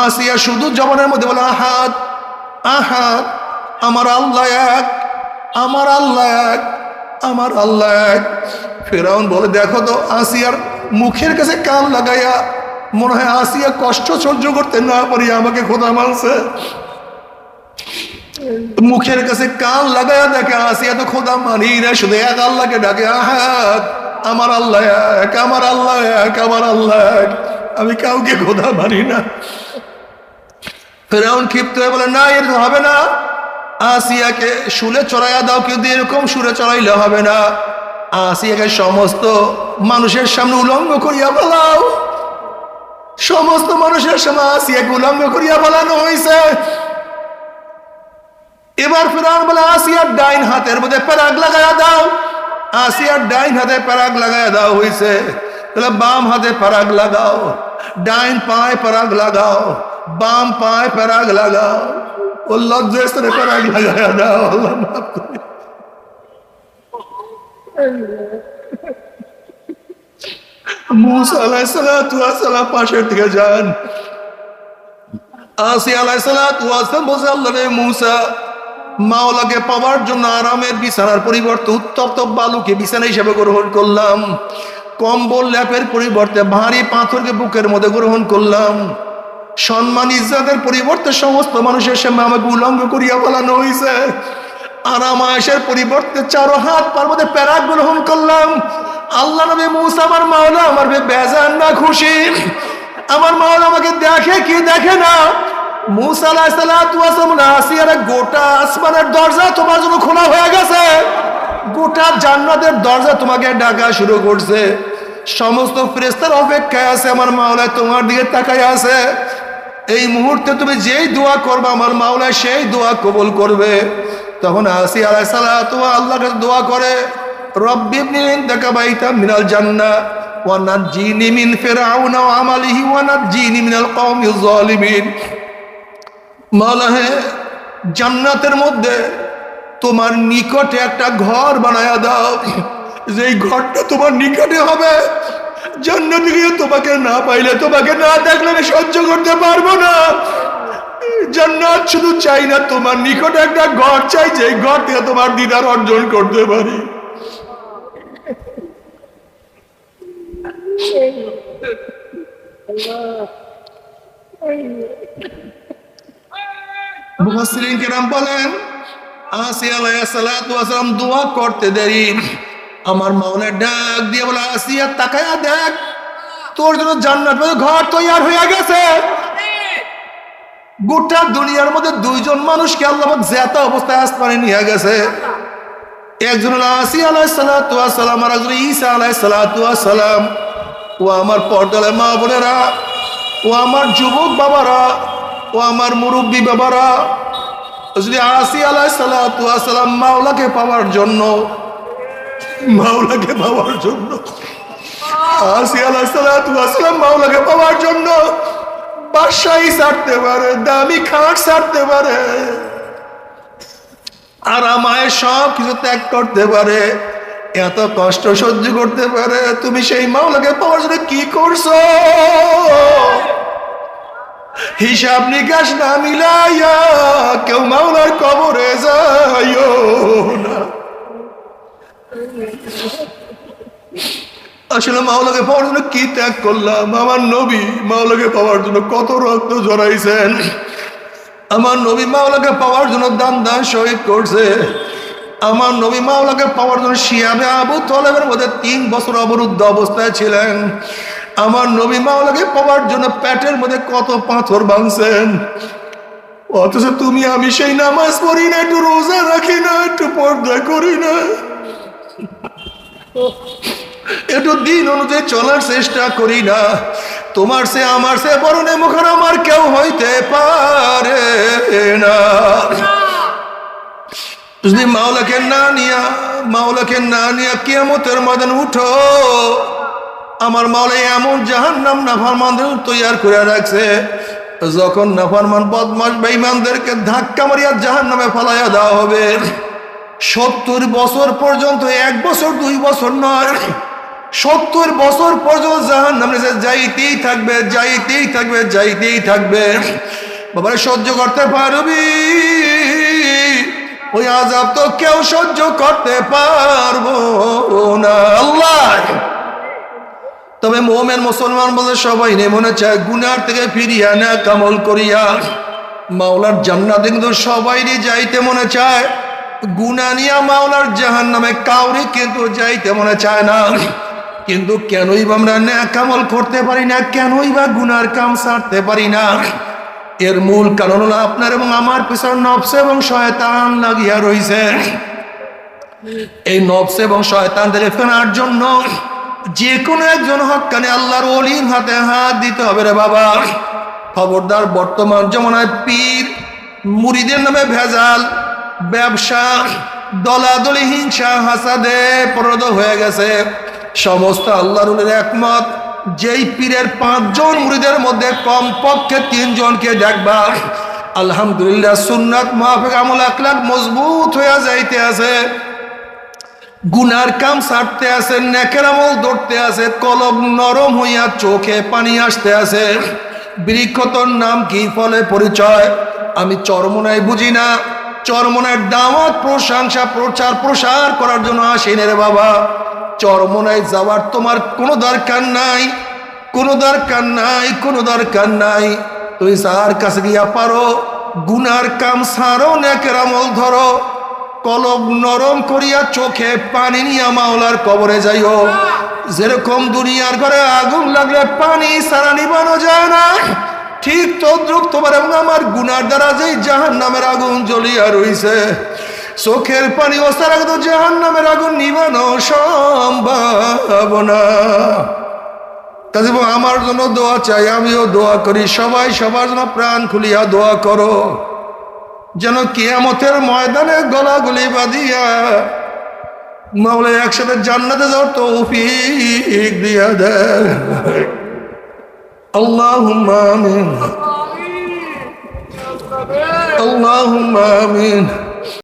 আসিয়া শুধু জবানের মধ্যে বলে, আহাদ আহাদ, আমার আল্লাহ এক, আমার আল্লাহ এক, আমার আল্লাহ এক। ফেরাউন বলে, দেখো তো, আসিয়ার মুখের কাছে কান লাগাইয়া মনে হয় আসিয়া কষ্ট সহ্য করতে না পারি আমাকে খোদা মানছে। মুখের কাছে কান লাগাইয়া দেখে আসিয়া তো খোদা মানি না, শুধু এক আল্লাহকে ডাকে, আহাদ, আমার আল্লাহ এক, আমার আল্লাহ এক, আমার আল্লাহ এক, আমি কাউকে খোদা মানি না। ফেরাউন ক্ষিপ্ত হয়ে বলে, না এর হবে না, আসিয়াকে শুলে চড়াইয়া দাও, কিন্তু এরকম সুরে চড়াইলে হবে না, আসিয়াকে সমস্ত মানুষের সামনে উলঙ্গ করিয়া ফেলাও। সমস্ত মানুষের সামনে আসিয়াকে উলঙ্গ করিয়া ফেলানো হয়েছে। এবার ফেরাউন বলে, আসিয়ার ডাইন হাতের মধ্যে প্যারাগ লাগাইয়া দাও। আসিয়ার ডাইন হাতে প্যারাগ লাগাইয়া দাও হয়েছে, তাহলে বাম হাতে প্যারাগ লাগাও, ডাইন পায়ে প্যারাগ লাগাও, বাম পায়ে প্যারাগ লাগাও, ও লজ্জাস্থানে প্যারাগ লাগাইয়া দাও, আল্লাহ মাফ করে। মূসা আলাইহিস সালাতু ওয়াস সালাম পাশের দিকে যান। আসিয়া আলাইহিস সালাতু ওয়াস সালাম বলছে, আল্লাহ রে মূসা, মাওলাকে পাওয়ার জন্য আরামের বিছানার পরিবর্তে উত্তপ্ত বালুকে বিছানা হিসেবে গ্রহণ করলাম, কম্বল ল্যাপের পরিবর্তে ভারী পাথরকে বুকের মধ্যে গ্রহণ করলাম, সম্মান ইজ্জতের পরিবর্তে সমস্ত মানুষের সামনে আমাকে উলঙ্গ করিয়া ফেলানো হয়েছে, আরাম আয়েশের পরিবর্তে চারো হাত পার মধ্যে প্যারাক গ্রহণ করলাম। আল্লাহ নবী মূসা, আমার মাওলা আমার বেজান না খুশি, আমার মাওলা আমাকে দেখে কি দেখে না। মূসা আলাইহিস সালাতু ওয়াস সালাম, আসিয়ার গোটা আসমানের দরজা তোমার জন্য খোলা হয়ে গেছে, গোটা জান্নাতের দরজা তোমাকে ডাকা শুরু করছে, সমস্ত ফেরেশতার অপেক্ষায় আছে, আমার মাওলা তোমার দিকে তাকায় আছে। এই মুহূর্তে তুমি যেই দোয়া করবে আমার মাওলা সেই দোয়া কবুল করবে। তখন আসিয়া আলাইহিস সালাতু আল্লাহর কাছে দোয়া করে, রব্বি ইবনি ইনদাকা বাইতাম মিনাল জান্নাহ ওয়া নাজ্জিনি মিন ফিরআউনা ওয়া আমালিহি ওয়া নাজ্জিনি মিনাল কওমিজ জালিমিন। মাওলা হে, জান্নাতের মধ্যে তোমার নিকটে একটা ঘর বানায়া দাও, যেই ঘরটা তোমার নিকটে হবে, জান্নাতে গিয়ে তোমাকে না পাইলে, তোমাকে না দেখলে আমি সহ্য করতে পারবো না। জান্নাত শুধু চাই না, তোমার নিকটে একটা ঘর চাই, যে ঘর থেকে তোমার দিদার অর্জন করতে পারি। মুফাসসিরিন কেরাম বলেন, আসিয়া আলাইহিস সালাতু ওয়াস সালাম দোয়া করতে দেরি, আমার মাওলা ডাক দিয়ে বলে, আসিয়া তাকায়া দেখ, তোর জন্য জান্নাতের ঘর তৈরি হয়ে গেছে। গোটা দুনিয়ার মধ্যে দুইজন মানুষকে আল্লাহ পাক জেতা অবস্থায় আসমানে নিয়ে গেছে, একজন হলো আসিয়া আলাইহিস সালাতু ওয়াস সালাম, আর একজন ঈসা আলাইহিস সালাতু ওয়াস সালাম। ও আমার পর্দার মা বোনেরা, ও আমার যুবক বাবারা, ও আমার মুরব্বী বাবারা, যদি আসিয়া আলাইহিস সালাতু ওয়াস সালাম মাওলাকে পাওয়ার জন্য, মাওলাকে পাওয়ার জন্য, আসিয়া আলাইহিস সালাতু ওয়াস সালাম মাওলাকে পাওয়ার জন্য বাদশাহী ছাড়তে পারে, দামি খাট ছাড়তে পারে, আরামায় সব কিছু ত্যাগ করতে পারে, এত কষ্ট সহ্য করতে পারে, তুমি সেই মাওলাকে পাওয়ার জন্য কি করছো? হিসাব নিকাশ না মিলাইয়া কেউ মাওলার কবরে যাইও না। আসলে মাওলাকে পাওয়ার জন্য কি ত্যাগ করলাম। আমার নবী মাওলাকে পাওয়ার জন্য কত রক্ত ঝরাইছেন। আমার নবী মাওলাকে পাওয়ার জন্য দান শহীদ করছে। আমার নবী মাওলাকে পাওয়ার জন্য শিয়াবে আবু তলেবের মধ্যে 3 বছর অবরুদ্ধ অবস্থায় ছিলেন। আমার নবী মাওলাকে পাওয়ার জন্য পেটের মধ্যে কত পাথর ভাঙছেন। অথচ তুমি আমি সেই নামাজ পড়ি না, একটু রোজা রাখি না, একটু পর্দা করি না, একটু দিন অনুযায়ী চলার চেষ্টা করি না। তোমার সে আমার সে বড় নেমুখান আমার কেউ হইতে পারে না। যদি মাওলাকে না নিয়া কিয়ামতের ময়দান উঠো, আমার মাওলা এমন জাহান্নাম নাফরমানদের তৈয়ার করে রাখছে, যখন নাফরমান বদমাশ বেঈমানদেরকে ধাক্কা মারিয়া জাহান্নামে ফেলাইয়া দেওয়া হবে। 70 বছর পর্যন্ত, 1 বছর 2 বছর নয়, 70 বছর পর্যন্ত জাহান্নামে যাইতেই থাকবে। বাবা সহ্য করতে পারবি? ওই আযাব তো কেউ সহ্য করতে পারবো না আল্লাহ। তবে মুমিন মুসলমান বলে সবাই নেই মনে চায় গুনার থেকে ফিরিয়া না কামল করিয়া মাওলার জান্নাতে, কিন্তু সবাইরই যাইতে মনে চায়। গুনাহ নিয়া মাওলার জাহান্নামে কাউরি কিন্তু যাইতে মনে চায় না। কিন্তু কেনই বা আমরা নেক আমল করতে পারি না, কেনই বা গুনার কাম ছাড়তে পারি না? এর মূল কারণ হলো আপনার এবং আমার পিছনে নফস এবং শয়তান লাগিয়া রইছে। এই নফস এবং শয়তানদের ফেরার জন্য যে কোনো একজন হক্কানি আল্লাহর ওলির হাতে হাত দিতে হবে রে বাবা। খবরদার, বর্তমান জমানায় পীর মুরিদের নামে ভেজাল, ব্যবসা, দলাদলি, হিংসা, হাসাদে পরিণত হয়ে গেছে। সমস্ত আল্লাহর ওলির একমত, যেই পীরের 5 জন মুরিদের মধ্যে কমপক্ষে 3 জনকে দেখবা আলহামদুলিল্লাহ সুন্নাত মুআফিক আমল আখলাক মজবুত হয়ে যাইতে আছে, গুনার কাম ছাড়তে আছে, নেকের আমল ধরতে আছে, কলব নরম হইয়া চোখে পানি আসতে আছে। বৃক্ষতর নাম কি, ফলে পরিচয়? আমি চরমোনাই বুঝি না। চরমোনার দাওয়াত, প্রশংসা, প্রসার করার জন্য আসেন রে বাবা। চরমোনাই যাওয়ার তোমার কোনো দরকার নাই। তুই যার কাছে গিয়া পারো গুনার কাম ছাড়ো, নেকের আমল ধরো, কলব নরম করিয়া চোখে পানি নিয়া মাওলার কবরে যাইও। যেরকম দুনিয়ার ঘরে আগুন লাগলে পানি ছাড়া নিবানো যায় না, ঠিক তদ্রুপ তোমার এবং আমার গুনার দ্বারা যেই জাহান্নামের আগুন জ্বলিয়া রইছে, চোখের পানি ওসার আগে তো জাহান্নামের আগুন নিবানো সম্ভব না। কাজে আমার জন্য দোয়া চাই, আমিও দোয়া করি, সবাই সবার জন্য প্রাণ খুলিয়া দোয়া করো, যেন কিয়ামতের ময়দানে গলাগলি বাঁধিয়া মাওলা একসাথে জান্নাতে যাওয়ার তৌফিক দিয়া দেয়। আল্লাহুম্মা আমিন, আল্লাহুম্মা আমিন।